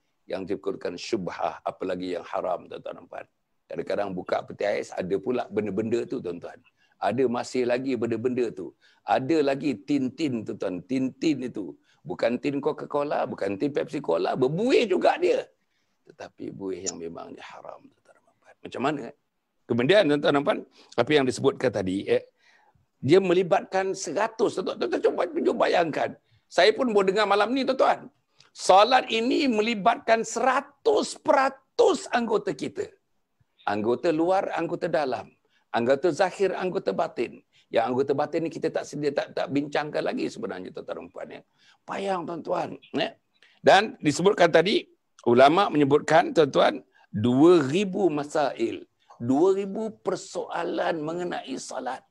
dikurkan syubhah, apalagi yang haram, tuan-tuan dan puan. Kadang-kadang buka peti ais, ada pula benda-benda tu, tuan-tuan. Ada masih lagi benda-benda tu. Ada lagi tin-tin, tuan-tuan. Tin-tin itu. Bukan tin Coca-Cola, bukan tin Pepsi Cola, berbuih juga dia. Tetapi buih yang memangnya haram, tuan-tuan dan puan. Macam mana? Kemudian, tuan-tuan dan puan, apa yang disebutkan tadi, dia melibatkan 100. Tuan-tuan cuba bayangkan. Saya pun boleh dengar malam ni, tuan-tuan. Salat ini melibatkan 100% anggota kita. Anggota luar, anggota dalam. Anggota zahir, anggota batin. Yang anggota batin ni kita tak bincangkan lagi sebenarnya, tuan-tuan dan puan. Payang, tuan-tuan. Dan disebutkan tadi, ulama menyebutkan, tuan-tuan, 2,000 masail. 2,000 persoalan mengenai salat.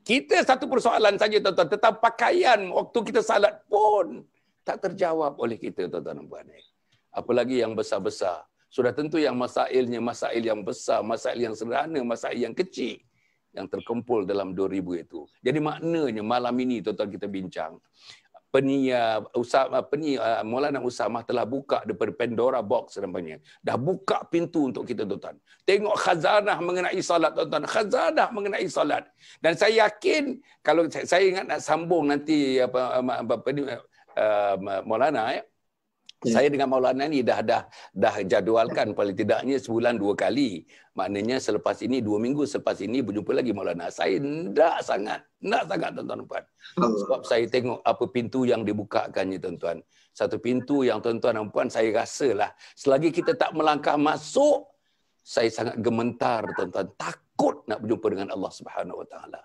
Kita satu persoalan saja, tuan-tuan, tentang pakaian waktu kita salat pun tak terjawab oleh kita, tuan-tuan dan puan. Apalagi yang besar-besar. Sudah tentu yang masailnya masail yang besar, masail yang sederhana, masail yang kecil yang terkumpul dalam 2,000 itu. Jadi maknanya malam ini, tuan-tuan, kita bincang. Maulana Usamah telah buka daripada Pandora box nampaknya. Dah buka pintu untuk kita, tuan-tuan. Tengok khazanah mengenai salat, tuan-tuan. Khazanah mengenai salat. Dan saya yakin kalau saya ingat nak sambung nanti Maulana Saya dengan Maulana ni dah jadualkan paling tidaknya sebulan 2 kali. Maknanya selepas ini 2 minggu selepas ini berjumpa lagi Maulana. Saya nak sangat tuan-tuan dan puan. Sebab saya tengok apa pintu yang dibukakannya, tuan-tuan. Satu pintu yang tuan-tuan dan puan saya rasalah selagi kita tak melangkah masuk, saya sangat gemetar, tuan-tuan. Takut nak berjumpa dengan Allah Subhanahu Wa Taala.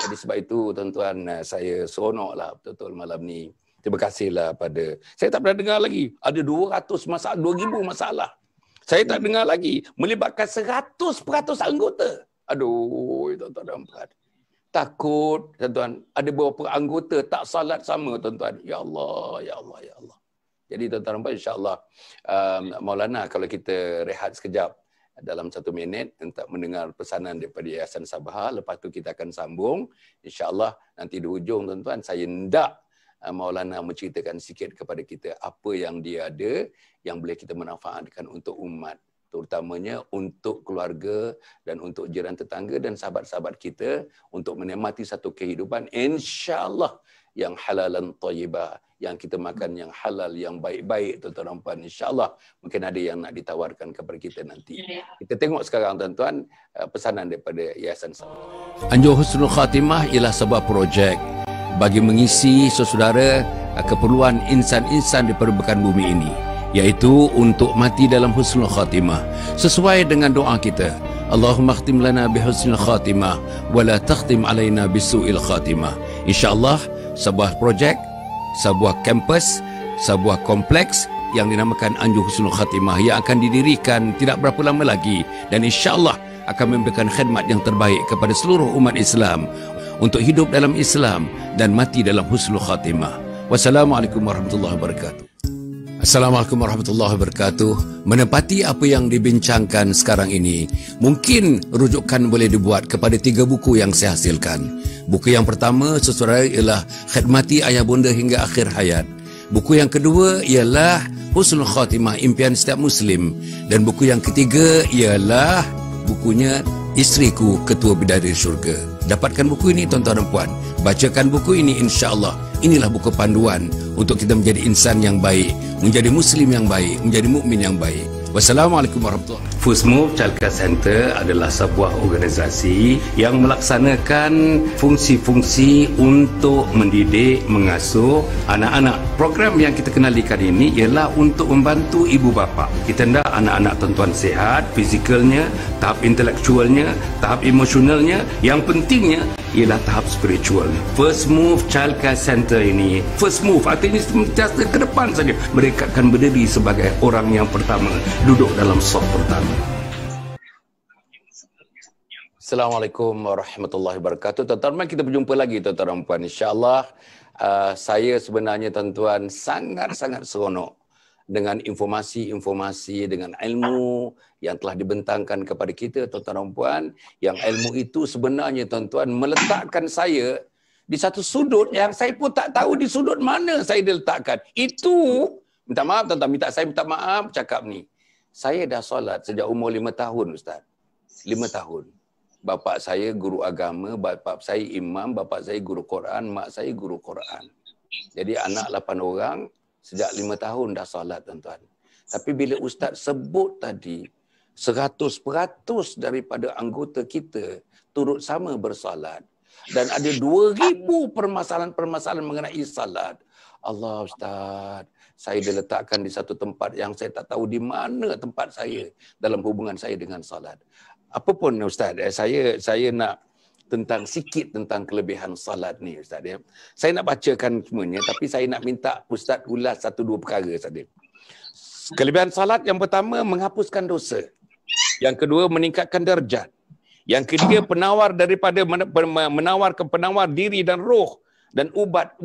Jadi sebab itu, tuan-tuan, saya seronoklah betul-betul malam ni. Terima kasihlah pada... Saya tak pernah dengar lagi. Ada 200 masalah, 2,000 masalah. Saya tak dengar lagi. Melibatkan 100% anggota. Aduh, tuan-tuan dan puan. Takut, tuan-tuan. Ada beberapa anggota tak salat sama, tuan-tuan. Ya Allah, ya Allah, ya Allah. Jadi, tuan-tuan dan puan, insyaAllah. Maulana, kalau kita rehat sekejap dalam 1 minit untuk mendengar pesanan daripada Yayasan Sabah. Lepas tu kita akan sambung. InsyaAllah, nanti di ujung, tuan-tuan, saya hendak Maulana menceritakan sikit kepada kita apa yang dia ada yang boleh kita manfaatkan untuk umat, terutamanya untuk keluarga dan untuk jiran tetangga dan sahabat-sahabat kita untuk menikmati satu kehidupan insya-Allah yang halalan thayyibah, yang kita makan yang halal, yang baik-baik, tuan-tuan dan puan. Insya-Allah mungkin ada yang nak ditawarkan kepada kita nanti. Kita tengok sekarang, tuan-tuan, pesanan daripada Yayasan Sabah. Anjur Husnul Khatimah ialah sebuah projek bagi mengisi saudara keperluan insan-insan di permukaan bumi ini, iaitu untuk mati dalam husnul khatimah sesuai dengan doa kita. Allahumma khtim lana bi husnul khatimah wa la takhtim alaina bisu'il khatimah. Insya-Allah sebuah projek, sebuah kampus, sebuah kompleks yang dinamakan Anjur Husnul Khatimah yang akan didirikan tidak berapa lama lagi, dan insya-Allah akan memberikan khidmat yang terbaik kepada seluruh umat Islam untuk hidup dalam Islam dan mati dalam husnul khatimah. Wassalamualaikum warahmatullahi wabarakatuh. Assalamualaikum warahmatullahi wabarakatuh. Menepati apa yang dibincangkan sekarang ini, mungkin rujukan boleh dibuat kepada 3 buku yang saya hasilkan. Buku yang pertama, saudara, ialah Khidmati Ayah Bunda Hingga Akhir Hayat. Buku yang kedua ialah Husnul Khatimah, Impian Setiap Muslim. Dan buku yang ketiga ialah bukunya Isteriku Ketua Bidadari Syurga. Dapatkan buku ini tuan-tuan dan puan. Bacakan buku ini, insya-Allah. Inilah buku panduan untuk kita menjadi insan yang baik, menjadi muslim yang baik, menjadi mukmin yang baik. Wassalamualaikum warahmatullahi wabarakatuh. First Move Childcare Center adalah sebuah organisasi yang melaksanakan fungsi-fungsi untuk mendidik, mengasuh anak-anak. Program yang kita kenalikan ini ialah untuk membantu ibu bapa. Kita hendak anak-anak tuan-tuan sihat, fizikalnya, tahap intelektualnya, tahap emosionalnya, yang pentingnya ialah tahap spiritual. First Move Childcare Center ini, First Move artinya sentiasa ke depan saja. Mereka akan berdiri sebagai orang yang pertama, duduk dalam saf pertama. Assalamualaikum warahmatullahi wabarakatuh. Tuan-tuan, kita berjumpa lagi tuan-tuan dan puan. InsyaAllah saya sebenarnya tuan-tuan sangat-sangat seronok dengan informasi-informasi, dengan ilmu yang telah dibentangkan kepada kita tuan-tuan dan puan, yang ilmu itu sebenarnya tuan-tuan meletakkan saya di satu sudut yang saya pun tak tahu di sudut mana saya diletakkan. Itu, minta maaf tuan-tuan, saya minta maaf cakap ni. Saya dah solat sejak umur 5 tahun Ustaz. 5 tahun. Bapa saya guru agama, bapa saya imam, bapa saya guru Quran, mak saya guru Quran. Jadi anak 8 orang, sejak 5 tahun dah solat tuan-tuan. Tapi bila Ustaz sebut tadi, 100% daripada anggota kita turut sama bersolat. Dan ada 2,000 permasalahan-permasalahan mengenai salat. Allah Ustaz, saya diletakkan di satu tempat yang saya tak tahu di mana tempat saya dalam hubungan saya dengan salat. Apapun Ustaz, saya nak sikit tentang kelebihan salat ni Ustaz. Saya nak bacakan semuanya, tapi saya nak minta Ustaz ulas 1-2 perkara saja. Kelebihan salat yang pertama, menghapuskan dosa. Yang kedua, meningkatkan darjat. Yang ketiga, penawar diri dan roh, dan ubat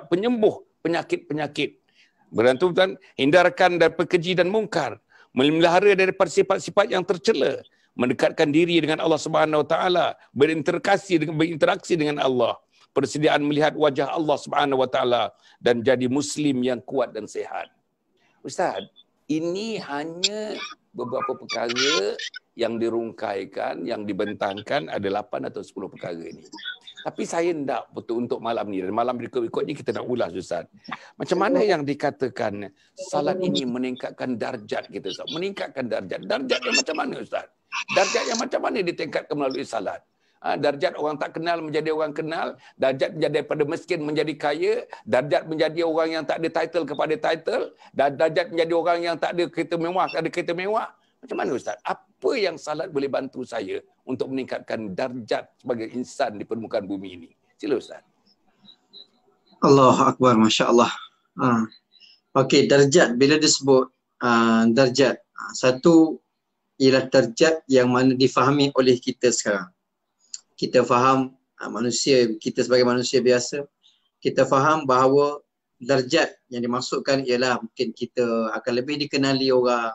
penyembuh penyakit-penyakit. Berantu dan hindarkan daripada keji dan mungkar, memelihara daripada sifat-sifat yang tercela, mendekatkan diri dengan Allah Subhanahu Wa Taala, berinteraksi dengan Allah, persediaan melihat wajah Allah Subhanahu Wa Taala, dan jadi muslim yang kuat dan sehat. Ustaz, ini hanya beberapa perkara yang dirungkaikan, yang dibentangkan, ada 8 atau 10 perkara ini. Tapi saya hendak betul untuk malam ni, dan malam berikut-ikutnya kita nak ulas Ustaz. Macam mana yang dikatakan salat ini meningkatkan darjat kita Ustaz? Meningkatkan darjat. Darjat yang macam mana Ustaz? Darjat yang macam mana ditingkatkan melalui salat? Darjat orang tak kenal menjadi orang kenal, darjat daripada miskin menjadi kaya, darjat menjadi orang yang tak ada title kepada title, dan darjat menjadi orang yang tak ada kereta mewah, ada kereta mewah. Macam mana Ustaz? Apa yang salat boleh bantu saya untuk meningkatkan darjat sebagai insan di permukaan bumi ini? Sila Ustaz. Allahu Akbar, Masya Allah. Okey, darjat. Bila disebut darjat, satu ialah darjat yang mana difahami oleh kita sekarang. Kita faham manusia, kita sebagai manusia biasa, kita faham bahawa darjat yang dimaksudkan ialah mungkin kita akan lebih dikenali orang.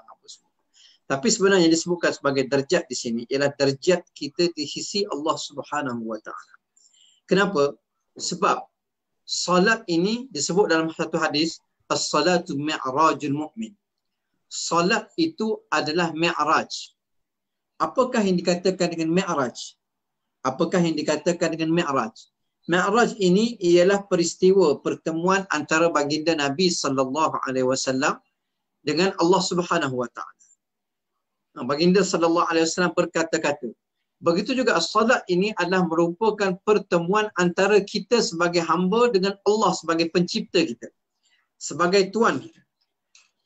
Tapi sebenarnya yang disebutkan sebagai darjat di sini ialah darjat kita di sisi Allah Subhanahu Wa Taala. Kenapa? Sebab salat ini disebut dalam satu hadis, as-salatu mi'rajul mu'min. Salat itu adalah mi'raj. Apakah yang dikatakan dengan mi'raj? Apakah yang dikatakan dengan mi'raj? Mi'raj ini ialah peristiwa pertemuan antara baginda Nabi SAW dengan Allah Subhanahu Wa Taala. Baginda SAW berkata-kata. Begitu juga salat ini adalah merupakan pertemuan antara kita sebagai hamba dengan Allah sebagai pencipta kita, sebagai Tuhan kita.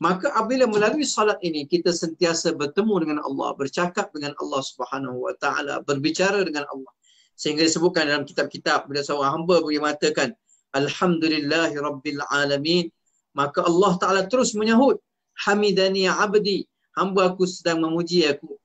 Maka apabila melalui salat ini kita sentiasa bertemu dengan Allah, bercakap dengan Allah Subhanahu Wa Taala, berbicara dengan Allah. Sehingga disebutkan dalam kitab-kitab bila seorang hamba boleh mengatakan Alhamdulillahi Rabbil Alamin, maka Allah Ta'ala terus menyahut, hamidani abdi, hamba aku sedang memuji aku.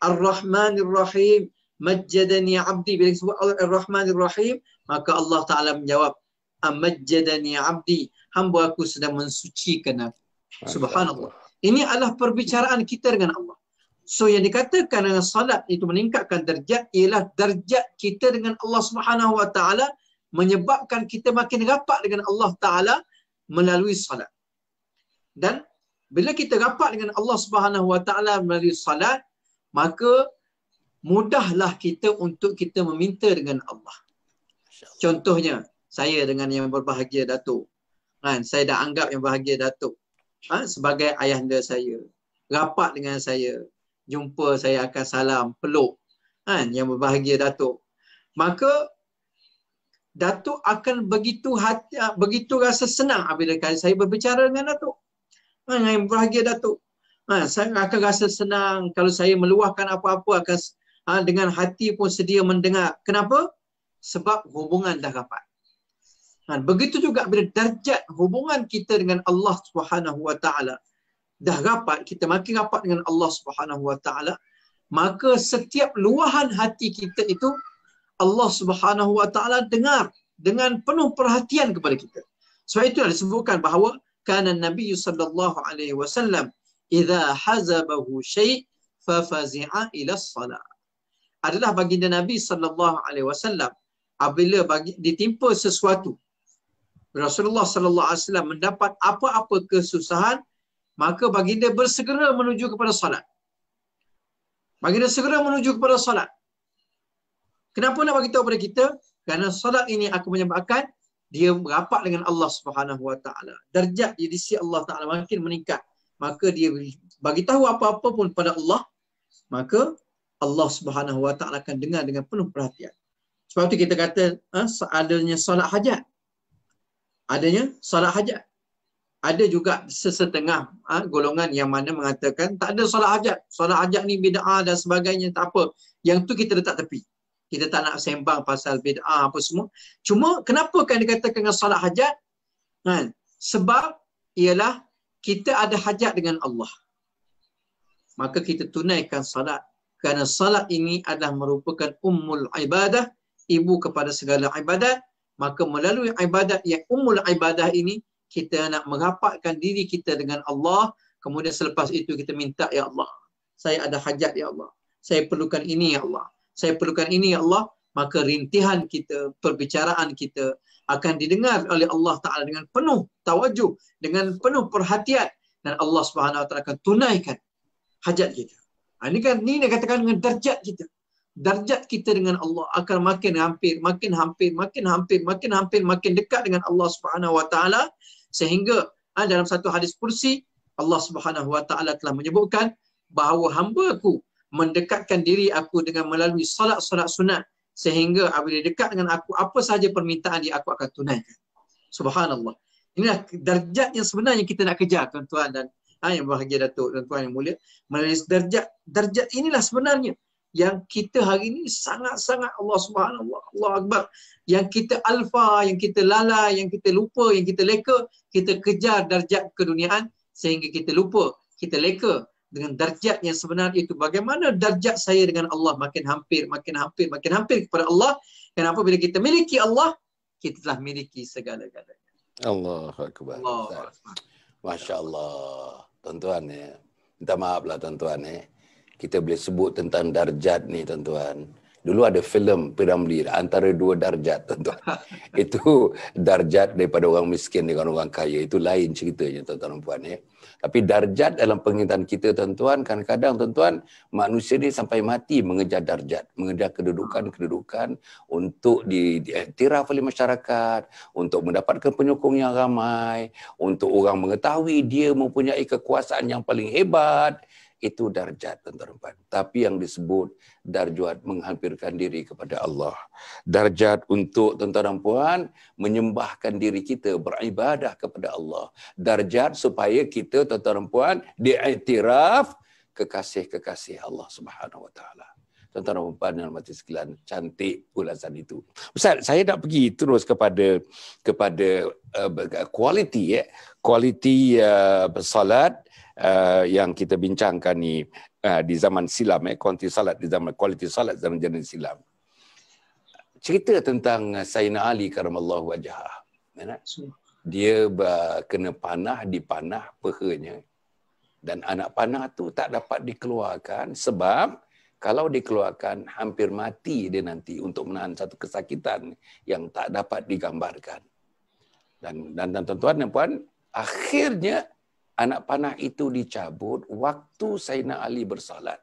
Ar-Rahmanir Rahim, majjadani abdi. Bila disebut Ar-Rahmanir Rahim, maka Allah Ta'ala menjawab, amajjadani abdi, hamba aku sedang mensucikan aku. Subhanallah. Ini adalah perbicaraan kita dengan Allah. So yang dikatakan dengan salat itu meningkatkan darjat ialah darjat kita dengan Allah Subhanahu Wa Ta'ala, menyebabkan kita makin rapat dengan Allah Ta'ala melalui salat. Dan bila kita rapat dengan Allah Subhanahu Wa Ta'ala melalui salat, maka mudahlah kita untuk kita meminta dengan Allah. Contohnya, saya dengan yang berbahagia Datuk, kan, saya dah anggap yang bahagia Datuk sebagai ayahanda saya, rapat dengan saya, jumpa saya akan salam, peluk, kan, yang berbahagia Datuk. Maka Datuk akan begitu rasa senang apabila saya berbicara dengan Datuk, dengan yang berbahagia Datuk. Saya akan rasa senang kalau saya meluahkan apa-apa, akan dengan hati pun sedia mendengar. Kenapa? Sebab hubungan dah rapat. Begitu juga bila darjat hubungan kita dengan Allah Subhanahu Wa Ta'ala dah rapat, kita makin rapat dengan Allah Subhanahu Wa Ta'ala, maka setiap luahan hati kita itu Allah Subhanahu Wa Ta'ala dengar dengan penuh perhatian kepada kita. Sebab itu disebutkan bahawa kana Nabi sallallahu alaihi wasallam idza hazabahu syai' fa fazi'a ila salat. Adalah baginda Nabi sallallahu alaihi wasallam apabila ditimpa sesuatu, Rasulullah sallallahu alaihi wasallam mendapat apa-apa kesusahan, maka baginda bersegera menuju kepada salat. Baginda segera menuju kepada salat. Kenapa nak bagi tahu kepada kita? Kerana salat ini akan menyebabkan dia rapat dengan Allah Subhanahu Wa Ta'ala. Darjat di sisi Allah Ta'ala makin meningkat. Maka dia bagi tahu apa-apa pun pada Allah, maka Allah Subhanahu Wa Ta'ala akan dengar dengan penuh perhatian. Sebab itu kita kata adanya solat hajat. Adanya solat hajat. Ada juga sesetengah golongan yang mana mengatakan tak ada solat hajat. Solat hajat ni bid'ah dan sebagainya, tak apa. Yang tu kita letak tepi. Kita tak nak sembang pasal bid'ah apa semua. Cuma kenapa kan dikatakan dengan solat hajat? Sebab ialah kita ada hajat dengan Allah. Maka kita tunaikan salat. Kerana salat ini adalah merupakan ummul ibadah, ibu kepada segala ibadat. Maka melalui ibadat yang ummul ibadah ini, kita nak merapatkan diri kita dengan Allah. Kemudian selepas itu kita minta, ya Allah, saya ada hajat ya Allah. Saya perlukan ini ya Allah. Saya perlukan ini ya Allah. Maka rintihan kita, perbicaraan kita akan didengar oleh Allah Ta'ala dengan penuh tawajuh, dengan penuh perhatian. Dan Allah Subhanahu Wa Ta'ala akan tunaikan hajat kita. Ini kan, ni dia katakan dengan darjat kita. Darjat kita dengan Allah akan makin hampir, makin dekat dengan Allah Subhanahu Wa Ta'ala. Sehingga dalam satu hadis kursi, Allah Subhanahu Wa Ta'ala telah menyebutkan bahawa hamba aku mendekatkan diri aku dengan melalui solat-solat sunat, sehingga apabila dekat dengan aku, apa sahaja permintaan dia aku akan tunaikan. Subhanallah. Inilah darjat yang sebenarnya kita nak kejar, tuan-tuan dan yang bahagia Datuk, tuan-tuan yang mulia. Melalui darjat inilah sebenarnya yang kita hari ini sangat-sangat Allah Subhanallah, Allah Akbar, yang kita alfa, yang kita lalai, yang kita lupa, yang kita leka. Kita kejar darjat keduniaan sehingga kita lupa, kita leka dengan darjat yang sebenarnya itu. Bagaimana darjat saya dengan Allah makin hampir kepada Allah. Kenapa? Bila kita miliki Allah, kita telah miliki segala-galanya. Allahu Akbar. Masya Allah. Tuan-tuan, minta maaf lah tuan-tuan. Kita boleh sebut tentang darjat ni tuan-tuan. Dulu ada filem Piramli, antara dua darjat tuan-tuan. Itu darjat daripada orang miskin dengan orang kaya. Itu lain ceritanya tuan-tuan dan puan. Tapi darjat dalam penginginan kita tuan-tuan, kadang-kadang tuan-tuan, manusia ni sampai mati mengejar darjat, mengejar kedudukan untuk diiktiraf oleh masyarakat, untuk mendapatkan penyokong yang ramai, untuk orang mengetahui dia mempunyai kekuasaan yang paling hebat. Itu darjat tuan-tuan. Tapi yang disebut darjat menghampirkan diri kepada Allah. Darjat untuk tuan-tuan dan puan menyembahkan diri kita, beribadah kepada Allah. Darjat supaya kita tuan-tuan dan puan diiktiraf kekasih-kekasih Allah Subhanahu Wa Taala. Tuan-tuan dan puan yang mati sekalian, cantik ulasan itu. Ustaz, saya nak pergi terus kepada kualiti salat yang kita bincangkan ni di zaman silam, kualiti salat zaman silam. Cerita tentang Sayyidina Ali karamallahu wajhah. Dia kena dipanah pehanya, dan anak panah tu tak dapat dikeluarkan sebab kalau dikeluarkan hampir mati dia nanti untuk menahan satu kesakitan yang tak dapat digambarkan. Dan tuan-tuan dan puan, akhirnya anak panah itu dicabut waktu Sayyidina Ali bersalat.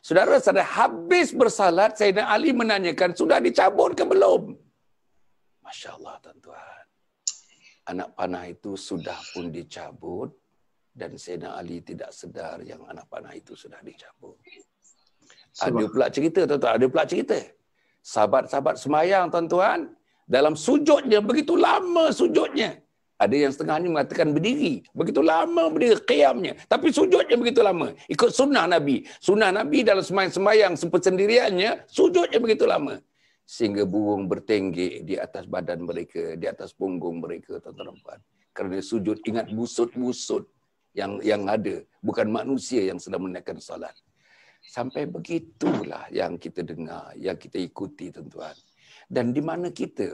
Saudara-saudara, habis bersalat Sayyidina Ali menanyakan, sudah dicabut ke belum? Masya Allah tuan-tuan. Anak panah itu sudah pun dicabut dan Sayyidina Ali tidak sedar yang anak panah itu sudah dicabut. Ada pula cerita tuan-tuan, sahabat-sahabat semayang tuan-tuan, dalam sujudnya begitu lama sujudnya. Ada yang setengahnya mengatakan berdiri, begitu lama berdiri qiyamnya, tapi sujudnya begitu lama. Ikut sunnah Nabi. Sunnah Nabi dalam sembahyang sepersendiriannya, sujudnya begitu lama. Sehingga burung bertenggek di atas badan mereka, di atas punggung mereka tuan-tuan dan puan. Kerana sujud, ingat busut-busut yang ada, bukan manusia yang sedang menunaikan salat. Sampai begitulah yang kita dengar, yang kita ikuti tuan-tuan. Dan di mana kita?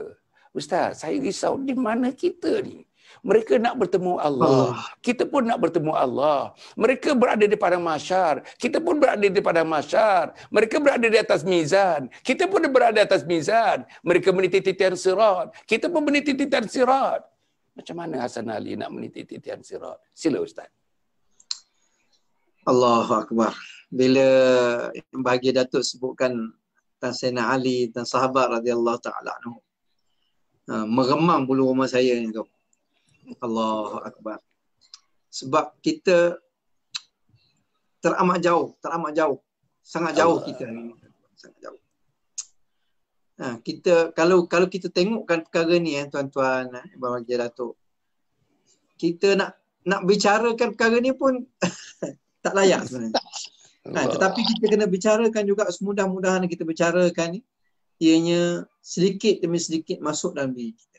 Ustaz, saya risau di mana kita ni? Mereka nak bertemu Allah. Kita pun nak bertemu Allah. Mereka berada di padang mahsyar. Kita pun berada di padang mahsyar. Mereka berada di atas mizan. Kita pun berada di atas mizan. Mereka meniti titian sirat. Kita pun meniti titian sirat. Macam mana Hasan Ali nak meniti titian sirat? Sila Ustaz. Allahu Akbar. Bila bagi Datuk sebutkan tentang Sayyidina Ali dan sahabat radhiyallahu taala anhu, meremang bulu rumah saya ni tu. Allahu Akbar. Sebab kita teramat jauh. Sangat jauh kita ni. Sangat jauh. Kita kalau kita tengokkan perkara ni tuan-tuan, bagi Datuk, kita nak bicarakan perkara ni pun tak layak sebenarnya. Tetapi kita kena bicarakan juga, semudah-mudahan kita bicarakan ni ianya sedikit demi sedikit masuk dalam diri kita.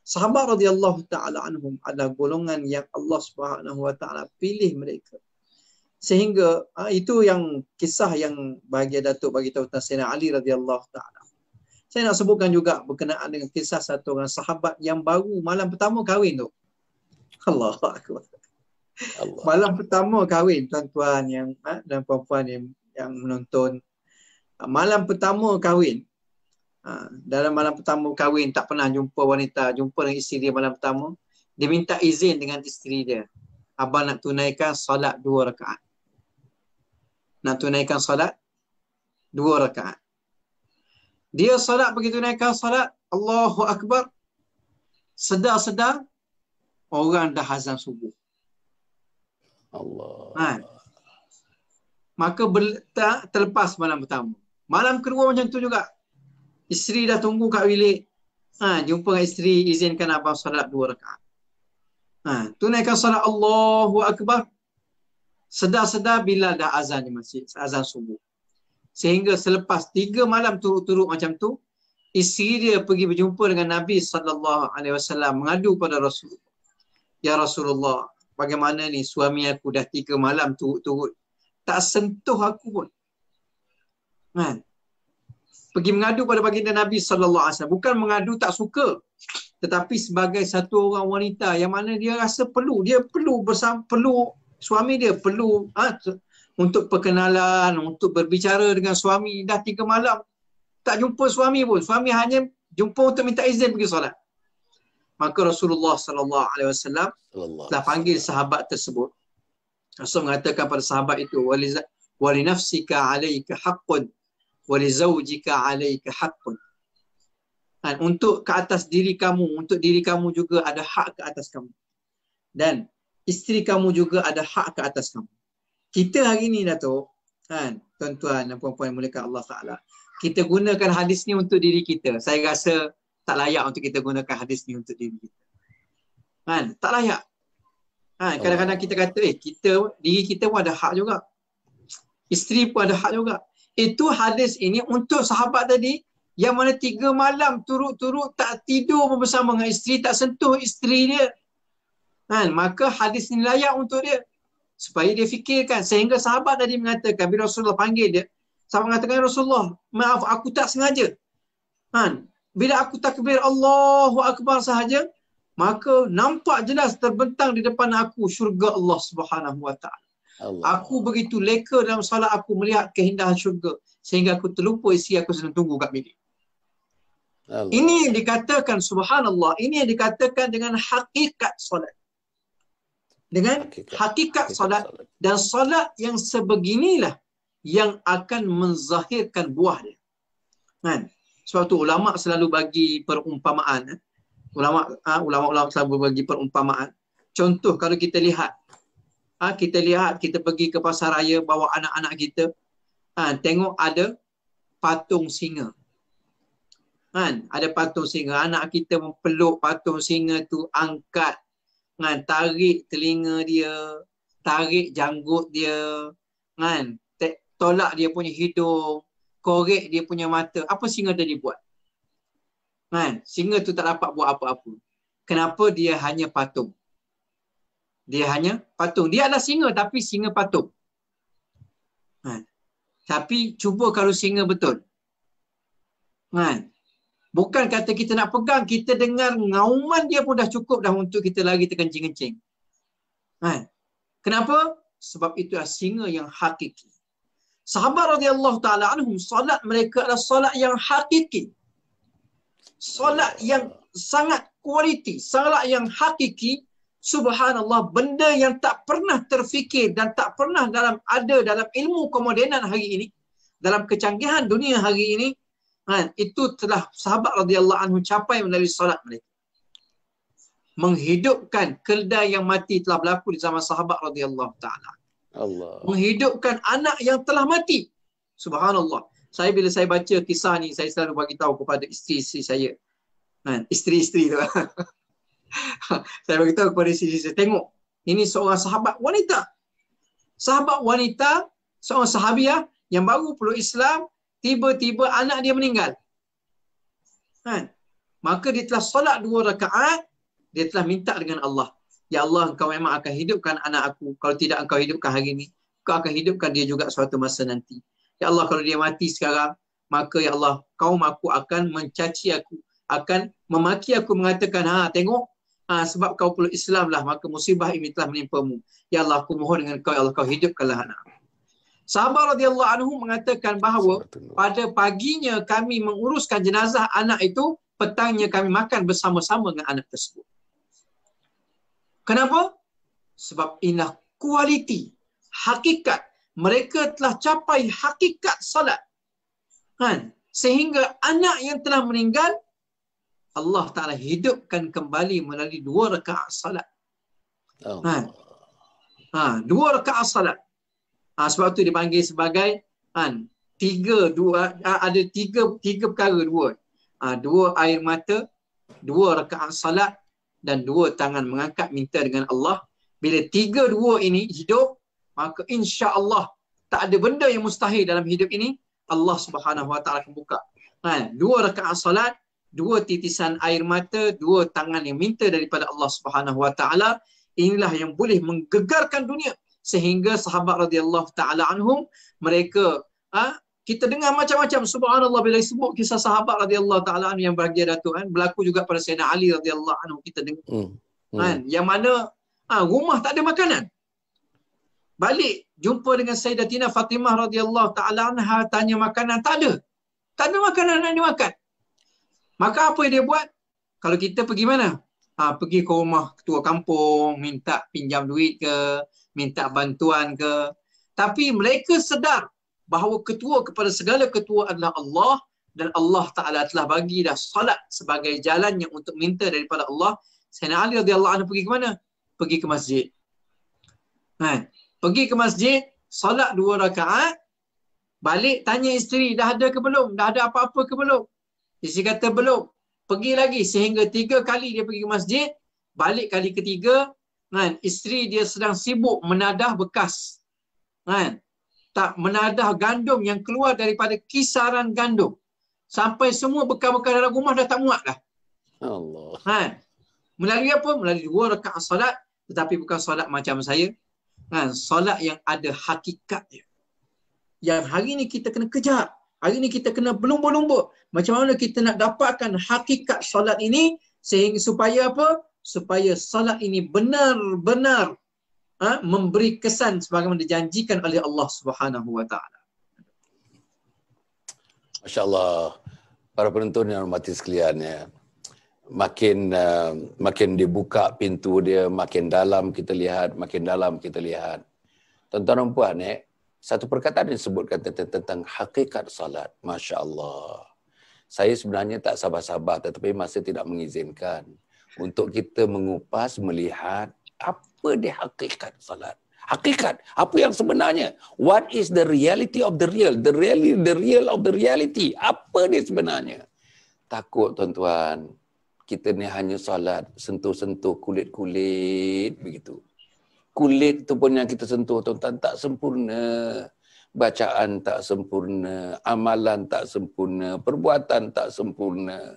Sahabat radhiyallahu taala anhum adalah golongan yang Allah Subhanahu wa taala pilih mereka. Sehingga itu yang kisah yang bahagia Datuk bagi tahu tentang Sayyidina Ali radhiyallahu taala. Saya nak sebutkan juga berkenaan dengan kisah satu orang sahabat yang baru malam pertama kahwin tu. Allahu akbar. Malam pertama kahwin tuan-tuan yang dan puan-puan yang menonton. Malam pertama kahwin. Dalam malam pertama kahwin tak pernah jumpa wanita, jumpa dengan isteri dia malam pertama. Dia minta izin dengan isteri dia. Abang nak tunaikan solat 2 rakaat. Nak tunaikan solat 2 rakaat. Dia solat, begitu tunaikan solat, Allahu Akbar. Sedar-sedar orang dah azan subuh. Allah. Maka terlepas malam pertama. Malam kedua macam tu juga. Isteri dah tunggu kat bilik. Jumpa dengan isteri, izinkan abang solat 2 rakaat. Tunaikan solat Allahu Akbar. Sedar-sedar bila dah azan di masjid, azan subuh. Sehingga selepas 3 malam turut-turut macam tu, isteri dia pergi berjumpa dengan Nabi SAW, mengadu pada Rasulullah. Ya Rasulullah, bagaimana ni suami aku dah 3 malam turut-turut tak sentuh aku pun. Pergi mengadu pada baginda Nabi SAW. Bukan mengadu tak suka, tetapi sebagai satu orang wanita yang mana dia rasa perlu. Dia perlu suami dia perlu untuk perkenalan, untuk berbicara dengan suami. Dah 3 malam tak jumpa suami pun. Suami hanya jumpa untuk minta izin pergi solat. Maka Rasulullah SAW telah panggil sahabat tersebut. Rasul mengatakan pada sahabat itu, wali nafsika alaika haqqun wali zawjika alaika haqqun. Untuk ke atas diri kamu, untuk diri kamu juga ada hak ke atas kamu. Dan isteri kamu juga ada hak ke atas kamu. Kita hari ni Datuk, tuan-tuan dan puan-puan yang muliakan Allah Ta'ala, kita gunakan hadis ni untuk diri kita. Saya rasa tak layak untuk kita gunakan hadis ni untuk diri kita. Tak layak. Kadang-kadang kita kata, diri kita pun ada hak juga. Isteri pun ada hak juga. Itu hadis ini untuk sahabat tadi yang mana 3 malam turut-turut tak tidur bersama dengan isteri, tak sentuh isteri dia. Kan? Maka hadis ini layak untuk dia. Supaya dia fikirkan. Sehingga sahabat tadi mengatakan, bila Rasulullah panggil dia, sahabat mengatakan, Rasulullah, maaf aku tak sengaja. Kan? Bila aku takbir Allahu Akbar sahaja, maka nampak jelas terbentang di depan aku syurga Allah Subhanahu Wa Taala. Aku begitu leka dalam solat aku melihat keindahan syurga sehingga aku terlupa isteri aku sedang tunggu kat bilik. Ini yang dikatakan subhanallah, ini yang dikatakan dengan hakikat solat. Dengan hakikat solat, dan solat yang sebeginilah yang akan menzahirkan buah dia. Kan? Sebab tu ulama selalu bagi perumpamaan. Ulama selalu bagi perumpamaan. Contoh kalau kita lihat, kita pergi ke pasar raya bawa anak-anak kita, tengok ada patung singa. Kan? Ada patung singa, anak kita mempeluk patung singa tu, angkat, kan? Tarik telinga dia, tarik janggut dia, kan? Tolak dia punya hidung, korek dia punya mata. Apa singa tadi buat? Kan? Singa tu tak dapat buat apa-apa. Kenapa? Dia hanya patung. Dia hanya patung. Dia adalah singa tapi singa patung. Kan? Tapi cuba kalau singa betul. Kan? Bukan kata kita nak pegang, kita dengar ngauman dia pun dah cukup dah untuk kita lari terkencing-kencing. Kan? Kenapa? Sebab itu adalah singa yang hakiki. Sahabat radhiyallahu taala anhum, solat mereka adalah solat yang hakiki. Solat yang sangat kualiti, solat yang hakiki. Subhanallah, benda yang tak pernah terfikir dan tak pernah ada dalam ilmu kemodenan hari ini, dalam kecanggihan dunia hari ini, kan, itu telah sahabat radhiyallahu anhu capai melalui solat mereka. Menghidupkan keldai yang mati telah berlaku di zaman sahabat radhiyallahu taala. Allah. Menghidupkan anak yang telah mati. Subhanallah. Bila saya baca kisah ni, saya selalu bagi tahu kepada isteri-isteri saya. Kan, isteri-isteri tu. Saya bagi tahu kepada isteri saya, tengok, ini seorang sahabat wanita. Sahabat wanita, seorang sahabiah yang baru peluk Islam, tiba-tiba anak dia meninggal. Kan? Maka dia telah solat 2 rakaat, dia telah minta dengan Allah, ya Allah, engkau memang akan hidupkan anak aku. Kalau tidak engkau hidupkan hari ini, engkau akan hidupkan dia juga suatu masa nanti. Ya Allah, kalau dia mati sekarang, maka ya Allah, kaum aku akan mencaci aku, akan memaki aku, mengatakan, tengok, sebab kau peluk Islam lah, maka musibah ini telah menimpamu. Ya Allah, aku mohon dengan kau, ya Allah, kau hidupkanlah anak. Sahabat radhiyallahu anhu mengatakan bahawa pada paginya kami menguruskan jenazah anak itu, petangnya kami makan bersama-sama dengan anak tersebut. Kenapa? Sebab inilah kualiti, hakikat. Mereka telah capai hakikat salat. Kan? Sehingga anak yang telah meninggal, Allah Ta'ala hidupkan kembali melalui 2 rakaat salat. Kan? 2 rakaat salat. Sebab tu dipanggil sebagai ada tiga perkara 2. 2 air mata, 2 rakaat salat, dan 2 tangan mengangkat minta dengan Allah. Bila 3-2 ini hidup, maka insya-Allah tak ada benda yang mustahil dalam hidup ini. Allah Subhanahu Wa Taala akan buka. 2 rakaat salat, 2 titisan air mata, 2 tangan yang minta daripada Allah Subhanahu Wa Taala. Inilah yang boleh menggegarkan dunia. Sehingga sahabat radhiyallahu taala anhum, mereka kita dengar macam-macam, subhanallah, bila sebut kisah sahabat radhiyallahu taala anhu yang bahagia Datuk, berlaku juga pada Sayyidina Ali radhiyallahu anhu, kita dengar. Yang mana rumah tak ada makanan. Balik jumpa dengan Sayyidatina Fatimah radhiyallahu taala anha, tanya makanan, tak ada. Tak ada makanan nak dimakan. Maka apa yang dia buat? Kalau kita pergi mana? Pergi ke rumah ketua kampung, minta pinjam duit ke, minta bantuan ke. Tapi mereka sedar bahawa ketua kepada segala ketua adalah Allah, dan Allah Ta'ala telah bagi dah salat sebagai jalannya untuk minta daripada Allah. Sayyidina Ali radhiyallahu anhu pergi ke mana? Pergi ke masjid. Pergi ke masjid, salat 2 rakaat, balik tanya isteri, dah ada ke belum? Dah ada apa-apa ke belum? Isteri kata belum. Pergi lagi, sehingga 3 kali dia pergi ke masjid. Balik kali ketiga, isteri dia sedang sibuk menadah bekas tak menadah gandum yang keluar daripada kisaran gandum. Sampai semua bekal-bekal dalam rumah dah tak muat dah. Allah. Melalui apa? Melalui 2 rakaat solat, tetapi bukan solat macam saya. Solat yang ada hakikatnya. Yang hari ni kita kena kejar. Hari ni kita kena berlumba-lumba. Macam mana kita nak dapatkan hakikat solat ini sehingga supaya apa? Supaya solat ini benar-benar memberi kesan sebagaimana dijanjikan oleh Allah Subhanahu Wa Taala. Masya Allah, para penonton yang hormati sekalian, ya, makin dibuka pintu dia, makin dalam kita lihat, makin dalam kita lihat. Tuan-tuan dan puan, satu perkataan disebutkan tentang hakikat salat. Masya Allah. Saya sebenarnya tak sabar-sabar, tetapi masa tidak mengizinkan untuk kita mengupas, melihat apa dia hakikat salat. Hakikat, apa yang sebenarnya? What is the reality of the real? The real of the reality. Apa dia sebenarnya? Takut tuan-tuan, kita ni hanya solat sentuh-sentuh kulit-kulit begitu. Kulit tu pun yang kita sentuh tuan-tuan tak sempurna. Bacaan tak sempurna, amalan tak sempurna, perbuatan tak sempurna,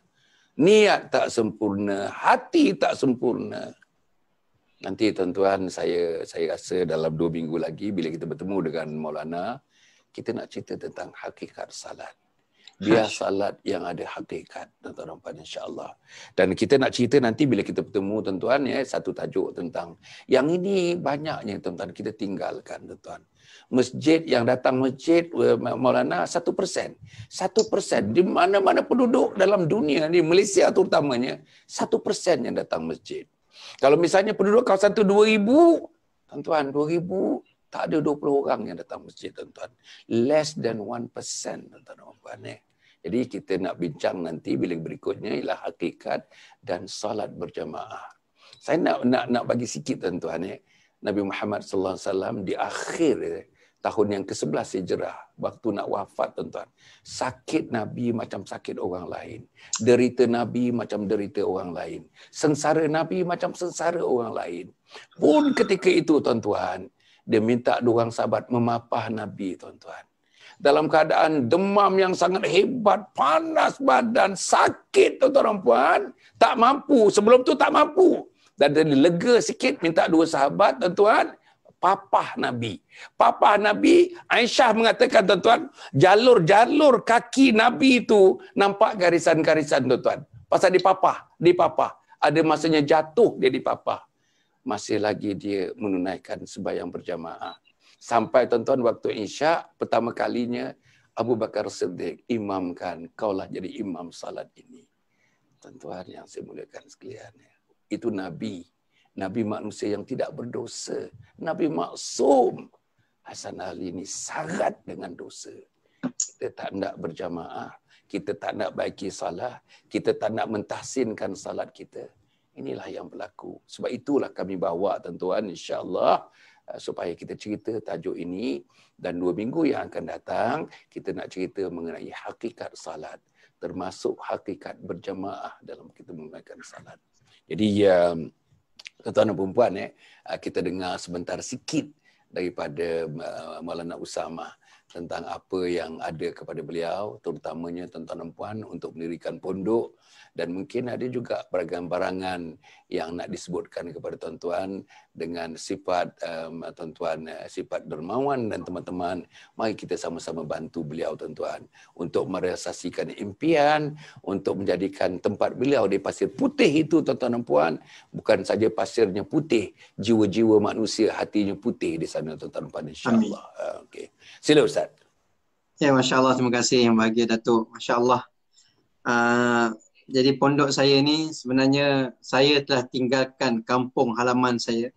niat tak sempurna, hati tak sempurna. Nanti tuan-tuan, saya rasa dalam 2 minggu lagi bila kita bertemu dengan Maulana, kita nak cerita tentang hakikat salat. Biar salat yang ada hakikat, tuan-tuan dan puan, insya-Allah. Dan kita nak cerita nanti bila kita bertemu tuan-tuan, satu tajuk tentang yang ini banyaknya tuan-tuan kita tinggalkan tuan-tuan. Masjid yang datang masjid Maulana 1%. 1% di mana-mana penduduk dalam dunia ni, Malaysia terutamanya, 1% yang datang masjid. Kalau misalnya penduduk kawasan tu 2,000, tuan-tuan, 2,000 tak ada 20 orang yang datang masjid, tuan-tuan. Less than 1%, tuan-tuan. Jadi kita nak bincang nanti bila berikutnya ialah hakikat dan solat berjamaah. Saya nak bagi sikit tuan-tuan. Nabi Muhammad sallallahu alaihi wasallam di akhir tahun yang ke-11 Hijrah, waktu nak wafat tuan-tuan, sakit Nabi macam sakit orang lain. Derita Nabi macam derita orang lain. Sengsara Nabi macam sengsara orang lain. Pun ketika itu tuan-tuan, dia minta 2 orang sahabat memapah Nabi tuan-tuan. Dalam keadaan demam yang sangat hebat, panas badan, sakit tuan-tuan dan puan, tak mampu, sebelum tu tak mampu. Dan dia lega sikit, minta 2 sahabat tuan-tuan, papah Nabi. Papah Nabi, Aisyah mengatakan tuan-tuan, jalur-jalur kaki Nabi itu nampak garisan-garisan tuan-tuan. Pasal dipapah. Ada masanya jatuh dia dipapah. Masih lagi dia menunaikan sembahyang berjamaah. Sampai tuan-tuan waktu Isyak, pertama kalinya Abu Bakar Siddiq imamkan, kaulah jadi imam salat ini. Tuan-tuan yang saya muliakan sekalian, itu Nabi. Nabi manusia yang tidak berdosa. Nabi maksum. Hasan Ali ini syarat dengan dosa. Kita tak nak berjamaah. Kita tak nak baiki salat. Kita tak nak mentahsinkan salat kita. Inilah yang berlaku. Sebab itulah kami bawa tuan-tuan insya-Allah supaya kita cerita tajuk ini, dan 2 minggu yang akan datang kita nak cerita mengenai hakikat salat, termasuk hakikat berjamaah dalam kita menunaikan salat. Jadi tuan-tuan dan puan, kita dengar sebentar sikit daripada Maulana Usamah tentang apa yang ada kepada beliau, terutamanya tuan-tuan dan puan untuk mendirikan pondok, dan mungkin ada juga barangan-barangan yang nak disebutkan kepada tuan-tuan dengan sifat tuan-tuan, sifat dermawan dan teman-teman. Mari kita sama-sama bantu beliau tuan-tuan untuk merealisasikan impian, untuk menjadikan tempat beliau di Pasir Putih itu tuan-tuan dan puan, bukan saja pasirnya putih, jiwa-jiwa manusia hatinya putih di sana tuan-tuan dan puan, insya-Allah. Okey. Sila Ustaz. Ya, masya-Allah, terima kasih yang bahagia Datuk. Masya-Allah. Jadi pondok saya ni sebenarnya saya telah tinggalkan kampung halaman saya.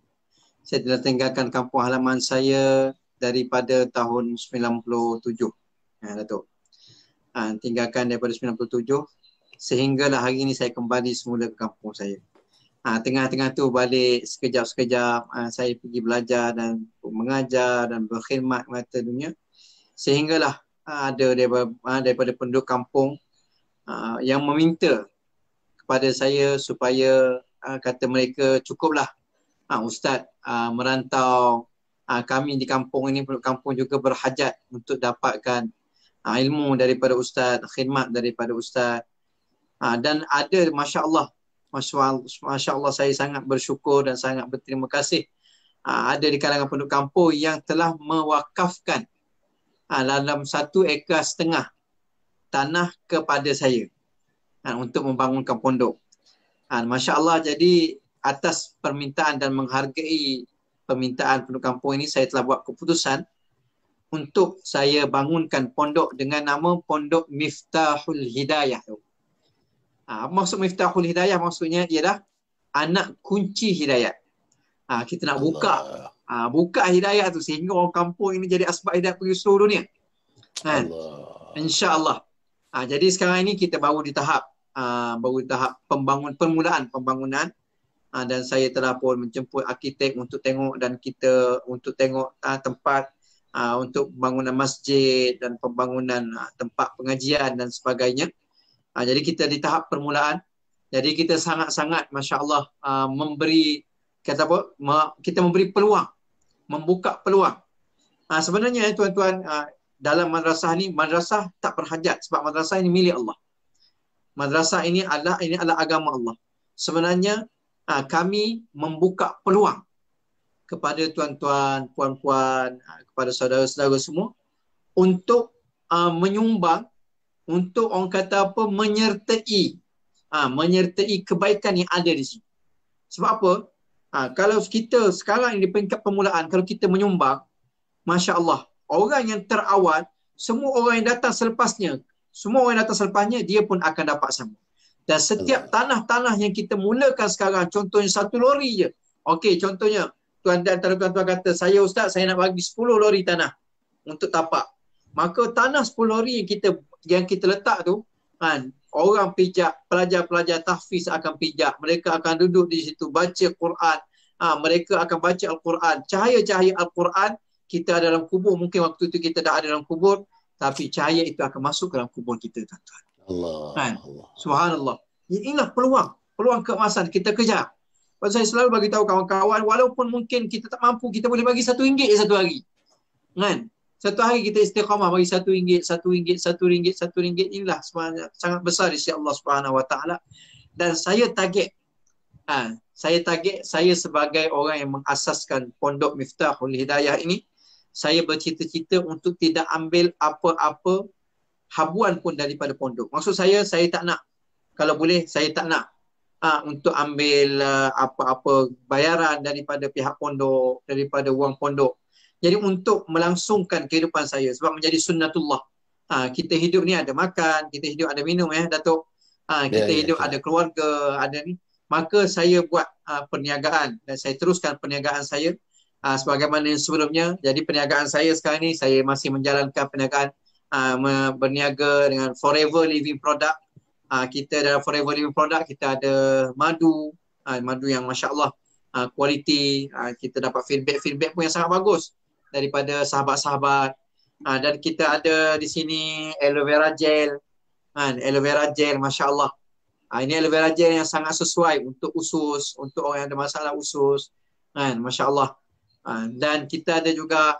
Saya telah tinggalkan kampung halaman saya daripada tahun 97. Datuk. Tinggalkan daripada 97 sehinggalah hari ini saya kembali semula ke kampung saya. Tengah-tengah tu balik sekejap-sekejap saya pergi belajar dan mengajar dan berkhidmat mata dunia. Sehinggalah ada daripada penduduk kampung yang meminta kepada saya supaya kata mereka cukuplah Ustaz merantau kami di kampung ini, penduduk kampung juga berhajat untuk dapatkan ilmu daripada ustaz, khidmat daripada ustaz. Dan ada Masya Allah saya sangat bersyukur dan sangat berterima kasih. Ada di kalangan penduduk kampung yang telah mewakafkan dalam 1,5 ekar tanah kepada saya untuk membangunkan pondok. Masya Allah, jadi atas permintaan dan menghargai permintaan penduduk kampung ini, saya telah buat keputusan untuk saya bangunkan pondok dengan nama Pondok Miftahul Hidayah. Maksud Miftahul Hidayah maksudnya ialah anak kunci hidayat. Kita nak buka hidayat tu sehingga orang kampung ini jadi asbab hidayat pergi seluruh dunia. InsyaAllah. Jadi sekarang ini kita baru di tahap permulaan pembangunan. Dan saya telah pun menjemput arkitek untuk tengok dan kita untuk tengok tempat untuk pembangunan masjid dan pembangunan tempat pengajian dan sebagainya. Jadi kita di tahap permulaan. Jadi kita sangat-sangat masya-Allah kita memberi peluang, membuka peluang. Sebenarnya tuan-tuan, dalam madrasah ni, madrasah tak berhajat sebab madrasah ini milik Allah. Madrasah ini adalah agama Allah. Sebenarnya kami membuka peluang kepada tuan-tuan, puan-puan, kepada saudara-saudara semua untuk menyumbang, untuk orang kata apa, menyertai kebaikan yang ada di sini. Sebab apa? Kalau kita sekarang di peringkat permulaan, kalau kita menyumbang, Masya Allah, orang yang terawal, semua orang yang datang selepasnya, dia pun akan dapat sama. Dan setiap tanah-tanah yang kita mulakan sekarang, contohnya 1 lori je. Okey, contohnya, tuan-tuan kata, saya ustaz, saya nak bagi 10 lori tanah untuk tapak. Maka tanah 10 lori yang kita letak tu, orang pijak, pelajar-pelajar tahfiz akan pijak. Mereka akan duduk di situ, baca Quran. Mereka akan baca Al-Quran. Cahaya-cahaya Al-Quran, kita ada dalam kubur. Mungkin waktu itu kita dah ada dalam kubur, tapi cahaya itu akan masuk ke dalam kubur kita, tuan-tuan. Allah. Subhanallah. Inilah peluang keemasan kita kejar. Saya selalu bagi tahu kawan-kawan, walaupun mungkin kita tak mampu, kita boleh bagi RM1 satu hari. Satu hari kita istiqamah bagi RM1. Inilah sangat besar di sisi Allah Subhanahu Wa Taala. Dan saya target, saya sebagai orang yang mengasaskan Pondok Miftahul Hidayah ini, saya bercita-cita untuk tidak ambil apa-apa habuan pun daripada pondok. Maksud saya tak nak, kalau boleh, saya tak nak untuk ambil apa-apa bayaran daripada pihak pondok, daripada wang pondok. Jadi untuk melangsungkan kehidupan saya, sebab menjadi sunnatullah. Kita hidup ni ada makan, kita hidup ada minum Datuk. Kita hidup ada keluarga, ada ni. Maka saya buat perniagaan dan saya teruskan perniagaan saya sebagaimana yang sebelumnya. Jadi perniagaan saya sekarang ni, saya masih menjalankan perniagaan berniaga dengan Forever Living Product. Kita dalam Forever Living Product kita ada madu yang Masya Allah kualiti. Kita dapat feedback pun yang sangat bagus daripada sahabat-sahabat. Dan kita ada di sini aloe vera gel. Aloe vera gel Masya Allah. Ini aloe vera gel yang sangat sesuai untuk usus, untuk orang yang ada masalah usus. Masya Allah. Dan kita ada juga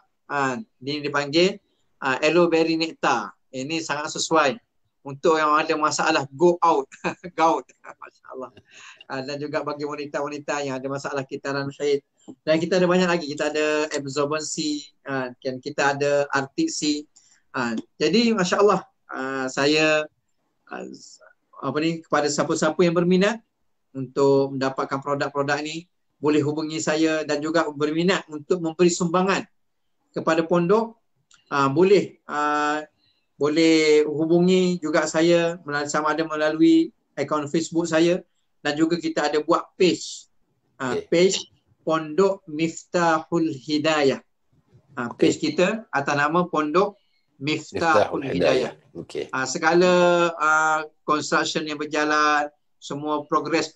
ini dipanggil aloe berry nectar. Ini sangat sesuai untuk yang ada masalah gout. Masya Allah. Dan juga bagi wanita-wanita yang ada masalah kitaran haid. Dan kita ada banyak lagi. Kita ada absorbency, kita ada RTC. Jadi Masya Allah, saya kepada siapa-siapa yang berminat untuk mendapatkan produk-produk ini, boleh hubungi saya, dan juga berminat untuk memberi sumbangan kepada pondok, boleh hubungi juga saya sama ada melalui akaun Facebook saya, dan juga kita ada buat page Pondok Miftahul Hidayah. Page kita atas nama Pondok Miftahul Hidayah. Segala construction yang berjalan, semua progress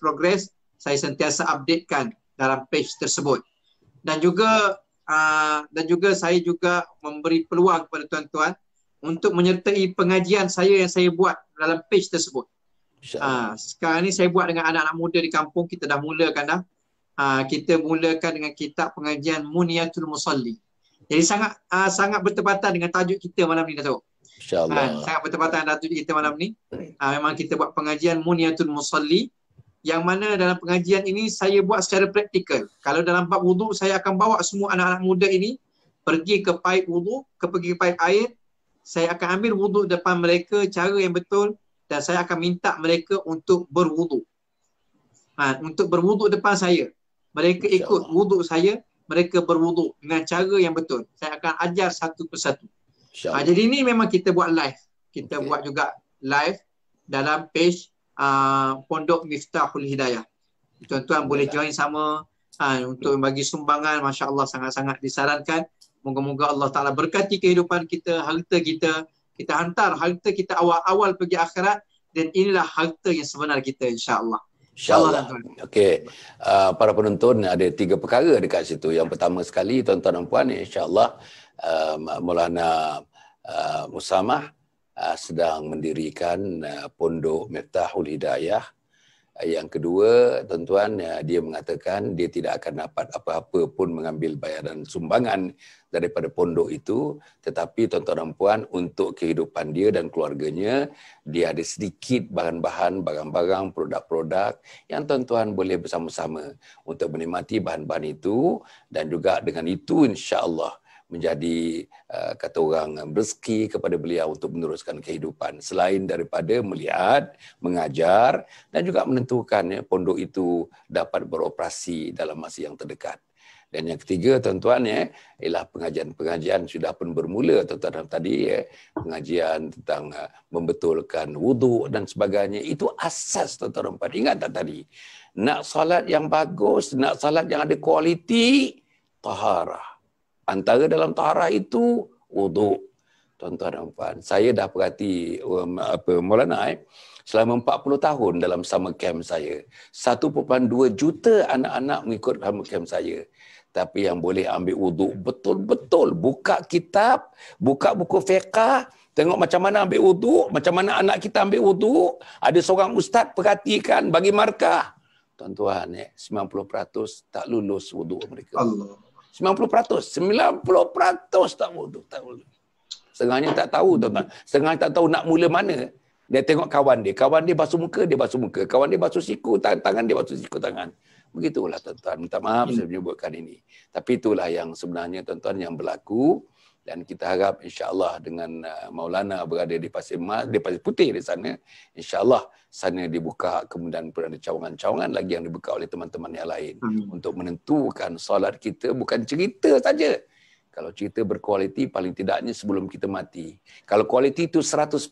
saya sentiasa updatekan dalam page tersebut. Dan juga saya juga memberi peluang kepada tuan-tuan untuk menyertai pengajian saya yang saya buat dalam page tersebut. Sekarang ni saya buat dengan anak-anak muda di kampung. Kita dah mulakan dah. Kita mulakan dengan kitab pengajian Muniyatul Musalli. Jadi sangat bertepatan dengan tajuk kita malam ni, Datuk. InsyaAllah. Sangat bertepatan dengan tajuk kita malam ni. Memang kita buat pengajian Muniyatul Musalli, yang mana dalam pengajian ini saya buat secara praktikal. Kalau dalam bab wuduk, saya akan bawa semua anak-anak muda ini pergi ke paip wuduk, pergi ke paip air. Saya akan ambil wuduk depan mereka cara yang betul, dan saya akan minta mereka untuk berwuduk. Untuk berwuduk depan saya. Mereka ikut wuduk saya, mereka berwuduk dengan cara yang betul. Saya akan ajar satu persatu. Jadi ini memang kita buat live. Kita buat juga live dalam page Pondok Miftahul Hidayah. Tuan-tuan boleh join sama untuk bagi sumbangan. Masya Allah, sangat-sangat disarankan. Moga-moga Allah Ta'ala berkati kehidupan kita, harta kita. Kita hantar harta kita awal-awal pergi akhirat, dan inilah harta yang sebenar kita, insya-Allah. InsyaAllah. Okey. Para penonton, ada 3 perkara dekat situ. Yang pertama sekali, tuan-tuan dan puan, insya-Allah Maulana Musamah sedang mendirikan Pondok Miftahul Hidayah. Yang kedua, tuan-tuan, dia mengatakan dia tidak akan dapat apa-apa pun mengambil bayaran sumbangan daripada pondok itu, tetapi tuan-tuan dan puan, untuk kehidupan dia dan keluarganya, dia ada sedikit bahan-bahan, barang-barang, produk-produk yang tuan-tuan boleh bersama-sama untuk menikmati bahan-bahan itu, dan juga dengan itu insya-Allah menjadi kata orang rezeki kepada beliau untuk meneruskan kehidupan, selain daripada melihat, mengajar dan juga menentukan pondok itu dapat beroperasi dalam masa yang terdekat. Dan yang ketiga, tuan-tuan, ialah pengajian-pengajian sudah pun bermula, tuan-tuan, tadi pengajian tentang membetulkan wuduk dan sebagainya. Itu asas, tuan-tuan. Ingat tak tadi? Nak salat yang bagus, nak salat yang ada kualiti, taharah. Antara dalam taharah itu wuduk. Tuan-tuan dan puan, saya dah perhati Maulana selama 40 tahun dalam summer camp saya. 1.2 juta anak-anak mengikut summer camp saya. Tapi yang boleh ambil wuduk betul-betul, buka kitab, buka buku fiqah, tengok macam mana ambil wuduk, macam mana anak kita ambil wuduk. Ada seorang ustaz perhatikan bagi markah. Tuan-tuan, 90% tak lulus wuduk mereka. Allah. 90% tak wuduk. Setengahnya tak tahu, tuan-tuan. Setengahnya tak tahu nak mula mana. Dia tengok kawan dia. Kawan dia basuh muka, dia basuh muka. Kawan dia basuh siku, tangan dia basuh siku tangan. Begitulah, tuan-tuan. Minta maaf saya menyebutkan ini. Tapi itulah yang sebenarnya, tuan-tuan, yang berlaku. Dan kita harap insya-Allah dengan Maulana berada di Pasir Putih di sana, insya-Allah sana dibuka, kemudian pun ada cawangan-cawangan lagi yang dibuka oleh teman-teman yang lain untuk menentukan solat kita bukan cerita saja. Kalau cerita berkualiti, paling tidaknya sebelum kita mati. Kalau kualiti itu 100%,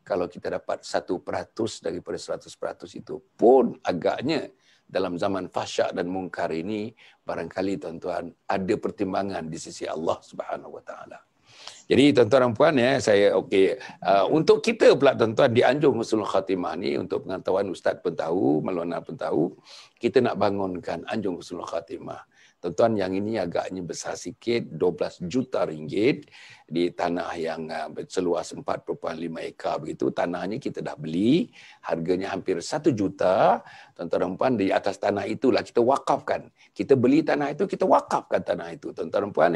kalau kita dapat 1% daripada 100% itu pun agaknya dalam zaman fahsyak dan mungkar ini, barangkali, tuan-tuan, ada pertimbangan di sisi Allah Subhanahu Wa Taala. Jadi, tuan-tuan dan puan, saya untuk kita pula, tuan-tuan, di Anjung Husnul Khatimah ni, untuk pengetahuan Ustaz pun tahu, Maulana pun tahu, kita nak bangunkan Anjung Husnul Khatimah. Tuan-tuan, yang ini agaknya besar sikit, 12 juta ringgit di tanah yang seluas 4.5 ekar begitu. Tanahnya kita dah beli, harganya hampir 1 juta. Tuan-tuan dan puan, di atas tanah itulah kita wakafkan. Kita beli tanah itu, kita wakafkan tanah itu. Tuan-tuan dan puan,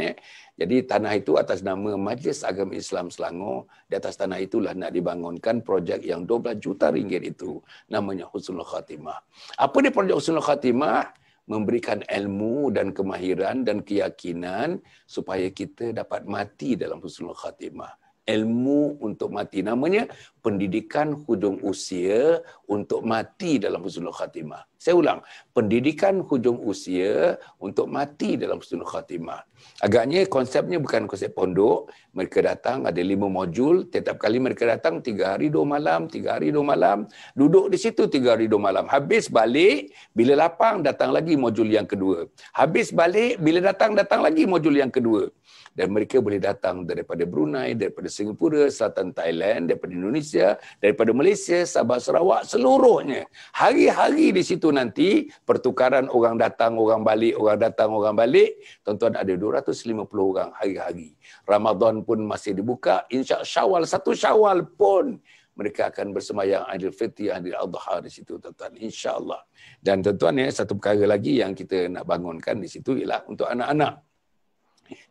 Jadi tanah itu atas nama Majlis Agama Islam Selangor. Di atas tanah itulah nak dibangunkan projek yang 12 juta ringgit itu. Namanya Husnul Khatimah. Apa dia projek Husnul Khatimah? Memberikan ilmu dan kemahiran dan keyakinan supaya kita dapat mati dalam husnul khatimah. Ilmu untuk mati. Namanya pendidikan hujung usia untuk mati dalam husnul khatimah. Saya ulang. Pendidikan hujung usia untuk mati dalam husnul khatimah. Agaknya konsepnya bukan konsep pondok. Mereka datang, ada 5 modul. Setiap kali mereka datang, 3 hari 2 malam, 3 hari 2 malam. Duduk di situ 3 hari 2 malam. Habis balik, bila lapang, datang lagi modul yang kedua. Habis balik, bila datang lagi modul yang kedua. Dan mereka boleh datang daripada Brunei, daripada Singapura, Selatan Thailand, daripada Indonesia, daripada Malaysia, Sabah, Sarawak, seluruhnya. Hari-hari di situ nanti, pertukaran orang datang, orang balik, orang datang, orang balik. Tuan-tuan, ada 250 orang hari-hari. Ramadan pun masih dibuka. Insya Syawal, 1 Syawal pun mereka akan bersemayang Aidil Fitri, Aidil Adha di situ, tuan-tuan. InsyaAllah. Dan tuan-tuan, satu perkara lagi yang kita nak bangunkan di situ ialah untuk anak-anak.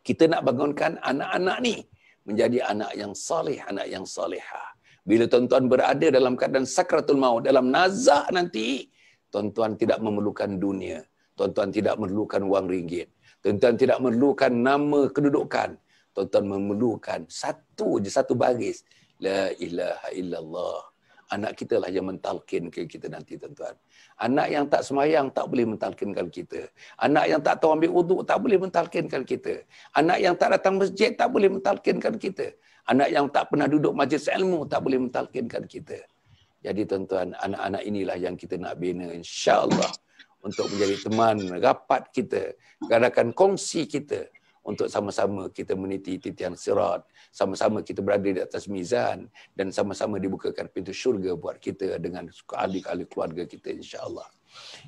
Kita nak bangunkan anak-anak ni menjadi anak yang saleh, anak yang salihah. Bila tuan-tuan berada dalam keadaan sakratul maut, dalam nazak nanti, tuan-tuan tidak memerlukan dunia. Tuan-tuan tidak memerlukan wang ringgit. Tuan-tuan tidak memerlukan nama kedudukan. Tuan-tuan memerlukan satu baris. La ilaha illallah. Anak kita lah yang mentalkin ke kita nanti, tuan-tuan. Anak yang tak semayang tak boleh mentalkinkan kita. Anak yang tak tahu ambil wuduk tak boleh mentalkinkan kita. Anak yang tak datang masjid tak boleh mentalkinkan kita. Anak yang tak pernah duduk majlis ilmu tak boleh mentalkinkan kita. Jadi tuan-tuan, anak-anak inilah yang kita nak bina, insya-Allah, untuk menjadi teman rapat kita, gerakan kongsi kita, untuk sama-sama kita meniti titian sirat, sama-sama kita berada di atas mizan, dan sama-sama dibukakan pintu syurga buat kita dengan ahli-ahli keluarga kita, insya-Allah.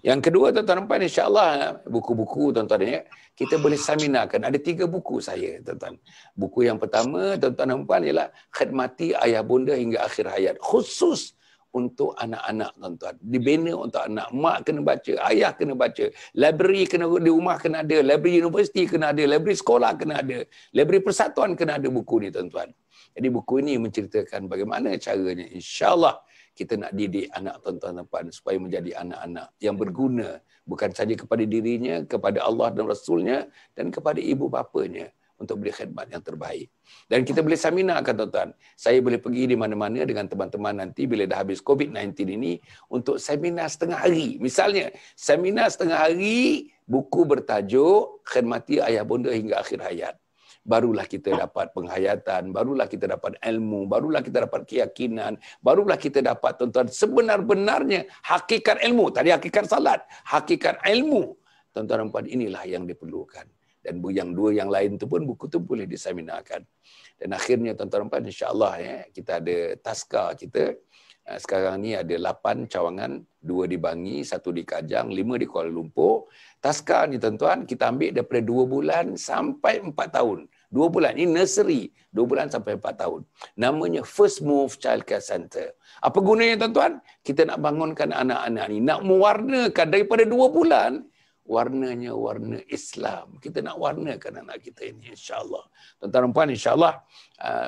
Yang kedua, tuan-tuan, insya-Allah, buku-buku, tuan-tuan, kita boleh seminarkan. Ada 3 buku saya, tuan-tuan. Buku yang pertama, tuan-tuan, ialah Khidmati Ayah Bunda Hingga Akhir Hayat. Khusus untuk anak-anak, tuan-tuan. Dibina untuk anak. Mak kena baca, ayah kena baca. Library kena di rumah kena ada, library universiti kena ada, library sekolah kena ada, library persatuan kena ada buku ni, tuan-tuan. Jadi buku ini menceritakan bagaimana caranya, insya-Allah, kita nak didik anak tuan-tuan supaya menjadi anak-anak yang berguna, bukan saja kepada dirinya, kepada Allah dan Rasulnya, dan kepada ibu bapanya, untuk beri khidmat yang terbaik. Dan kita boleh seminarkan, tuan-tuan. Saya boleh pergi di mana-mana dengan teman-teman nanti bila dah habis COVID-19 ini untuk seminar setengah hari. Misalnya, seminar setengah hari, buku bertajuk Khidmati Ayah Bunda Hingga Akhir Hayat. Barulah kita dapat penghayatan, barulah kita dapat ilmu, barulah kita dapat keyakinan, barulah kita dapat, tuan-tuan, sebenar-benarnya hakikat ilmu. Tadi hakikat salat, hakikat ilmu. Tuan-tuan dan puan, inilah yang diperlukan. Dan yang 2 yang lain tu pun, buku tu boleh diseminarkan. Dan akhirnya, tuan-tuan dan puan, insya-Allah, kita ada taska kita. Sekarang ni ada 8 cawangan, 2 di Bangi, 1 di Kajang, 5 di Kuala Lumpur. Taska ni, tuan-tuan, kita ambil daripada 2 bulan sampai 4 tahun. 2 bulan, ini nursery, 2 bulan sampai 4 tahun. Namanya First Move Child Care Center. Apa gunanya, tuan-tuan? Kita nak bangunkan anak-anak ni, nak mewarnakan daripada 2 bulan, warnanya warna Islam. Kita nak warnakan anak kita ini, insya-Allah. Tuan-tuan dan puan, insya-Allah,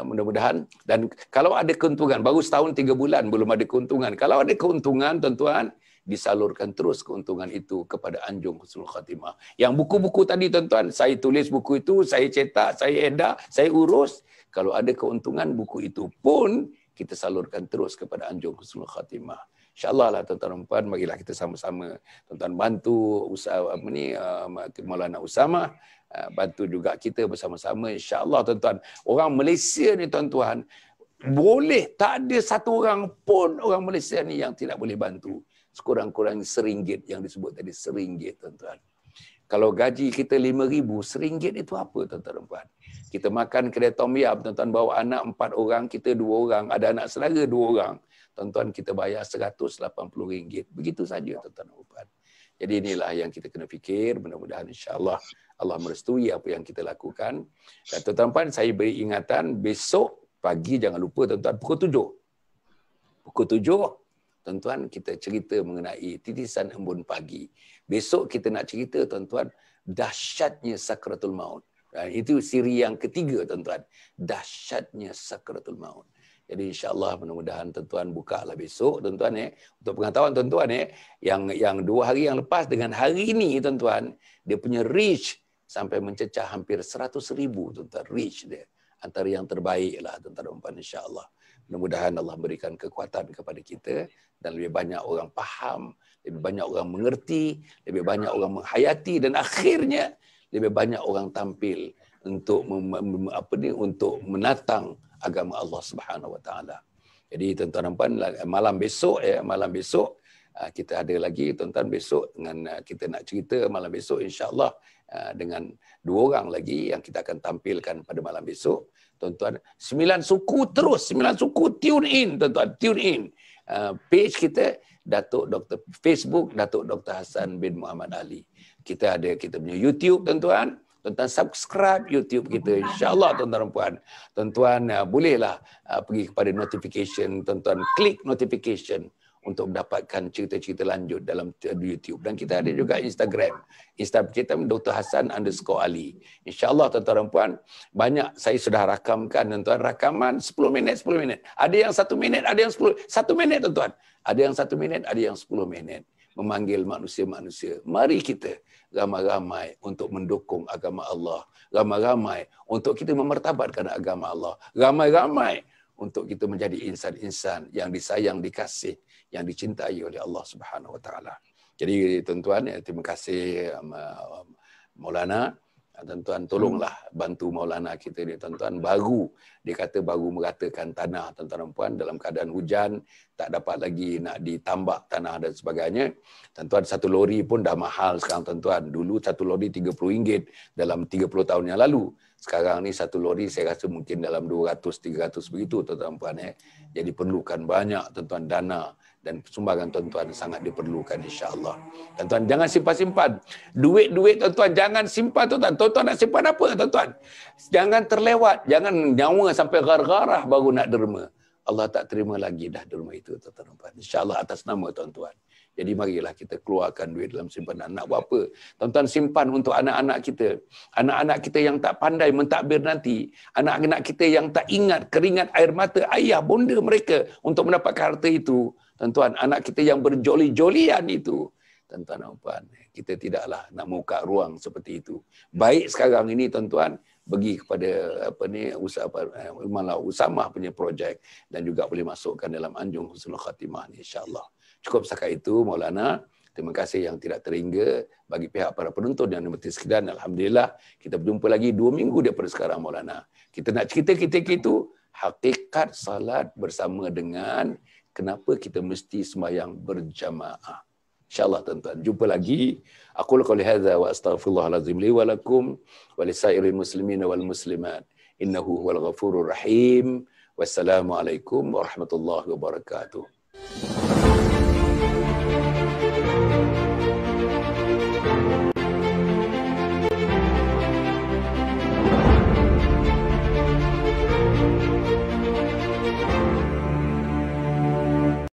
mudah-mudahan. Dan kalau ada keuntungan, baru setahun 3 bulan belum ada keuntungan. Kalau ada keuntungan, tuan-tuan, disalurkan terus keuntungan itu kepada Anjung Husnul Khatimah. Yang buku-buku tadi, tuan-tuan, saya tulis buku itu, saya cetak, saya edar, saya urus. Kalau ada keuntungan, buku itu pun kita salurkan terus kepada Anjung Husnul Khatimah. InsyaAllah lah, tuan-tuan dan puan, marilah kita sama-sama, tuan-tuan, bantu usaha Maulana Usamah, bantu juga kita bersama-sama, insyaAllah, tuan-tuan. Orang Malaysia ni, tuan-tuan, boleh, tak ada satu orang pun orang Malaysia ni yang tidak boleh bantu. Sekurang-kurangnya RM1 yang disebut tadi, RM1, tuan-tuan. Kalau gaji kita RM5,000, RM1 itu apa, tuan-tuan dan puan? Kita makan kedai Tom Yam, tuan-tuan, bawa anak 4 orang, kita 2 orang, ada anak saudara 2 orang. Tuan-tuan, kita bayar RM180. Begitu saja, tuan-tuan dan puan. Jadi inilah yang kita kena fikir. Mudah-mudahan insya-Allah Allah merestui apa yang kita lakukan. Dan tuan-tuan dan puan, saya beri ingatan, besok pagi jangan lupa, tuan-tuan, pukul 7. Pukul 7, tuan-tuan, kita cerita mengenai titisan embun pagi. Besok kita nak cerita, tuan-tuan, dahsyatnya sakratul maut. Itu siri yang ketiga, tuan-tuan. Dahsyatnya sakratul maut. Jadi insya-Allah mudah-mudahan tuan-tuan bukalah besok, tuan-tuan, untuk pengetahuan tuan-tuan, yang 2 hari yang lepas dengan hari ini, tuan-tuan, dia punya reach sampai mencecah hampir 100,000, tuan-tuan, reach dia. Antara yang terbaik lah, tuan-tuan dan puan, insya-Allah. Mudah-mudahan Allah berikan kekuatan kepada kita dan lebih banyak orang faham, lebih banyak orang mengerti, lebih banyak orang menghayati, dan akhirnya lebih banyak orang tampil untuk untuk menatang agama Allah Subhanahu Wa Taala. Jadi tuan-tuan dan puan, malam besok kita ada lagi, tuan-tuan, besok dengan kita nak cerita malam besok, insya-Allah, dengan 2 orang lagi yang kita akan tampilkan pada malam besok. Tuan-tuan, 9 suku terus, 9 suku tune in, tuan-tuan, tune in. Page kita Datuk Dr. Facebook Datuk Dr. Hassan bin Muhammad Ali. Kita ada kita punya YouTube, tuan-tuan. Tuan-tuan subscribe YouTube kita, insya-Allah, tuan-tuan dan puan. Tuan-tuan bolehlah pergi kepada notification, tuan-tuan klik notification untuk mendapatkan cerita-cerita lanjut dalam YouTube. Dan kita ada juga Instagram. Instagram kita Dr. Hassan _Ali. InsyaAllah tuan-tuan dan puan, banyak saya sudah rakamkan tuan-tuan, rakaman 10 minit, 10 minit. Ada yang 1 minit, ada yang 1 minit tuan-tuan. Ada yang 1 minit, ada yang 10 minit. Memanggil manusia-manusia. Mari kita ramai-ramai untuk mendukung agama Allah. Ramai-ramai untuk kita memertabatkan agama Allah. Ramai-ramai untuk kita menjadi insan-insan yang disayang, dikasih, yang dicintai oleh Allah Subhanahu Wa Taala. Jadi tuan-tuan, terima kasih Maulana. Tuan-tuan tolonglah bantu Maulana kita ni tuan-tuan. Dia kata baru meratakan tanah tuan-tuan dan puan dalam keadaan hujan, tak dapat lagi nak ditambak tanah dan sebagainya. Tuan-tuan, 1 lori pun dah mahal sekarang tuan-tuan. Dulu 1 lori RM30 dalam 30 tahun yang lalu. Sekarang ni 1 lori saya rasa mungkin dalam 200-300 begitu tuan-tuan dan puan. Jadi perlukan banyak tuan-tuan dana dan sumbangan tuan-tuan sangat diperlukan insya-Allah. Tuan-tuan jangan simpan-simpan. Duit-duit tuan-tuan jangan simpan tuan-tuan. Tuan-tuan nak simpan apa tuan-tuan? Jangan terlewat, jangan nyawa sampai gar-garah baru nak derma. Allah tak terima lagi dah derma itu tuan-tuan dan puan. Insya-Allah atas nama tuan-tuan. Jadi marilah kita keluarkan duit dalam simpanan. Nak buat apa? Tuan-tuan simpan untuk anak-anak kita. Anak-anak kita yang tak pandai mentadbir nanti. Anak-anak kita yang tak ingat keringat air mata ayah bonda mereka untuk mendapatkan harta itu. Tuan-tuan, anak kita yang berjoli-jolian itu. Tuan-tuan dan puan, kita tidaklah nak buka ruang seperti itu. Baik sekarang ini tuan-tuan, pergi kepada Usamah punya projek dan juga boleh masukkan dalam anjung Husnul Khatimah ni insya-Allah. Cukup setakat itu Maulana. Terima kasih yang tidak terhingga bagi pihak para penonton yang dimati sekalian. Alhamdulillah kita berjumpa lagi 2 minggu daripada sekarang Maulana. Kita nak cerita itu hakikat salat bersama dengan kenapa kita mesti sembahyang berjamaah. InsyaAllah tuan-tuan. Jumpa lagi. Aku qouli hadza wa astaghfirullahalazim li wa lakum wa lisairil muslimin wal muslimat. Innahu huwal ghafurur rahim. Wassalamualaikum warahmatullahi wabarakatuh.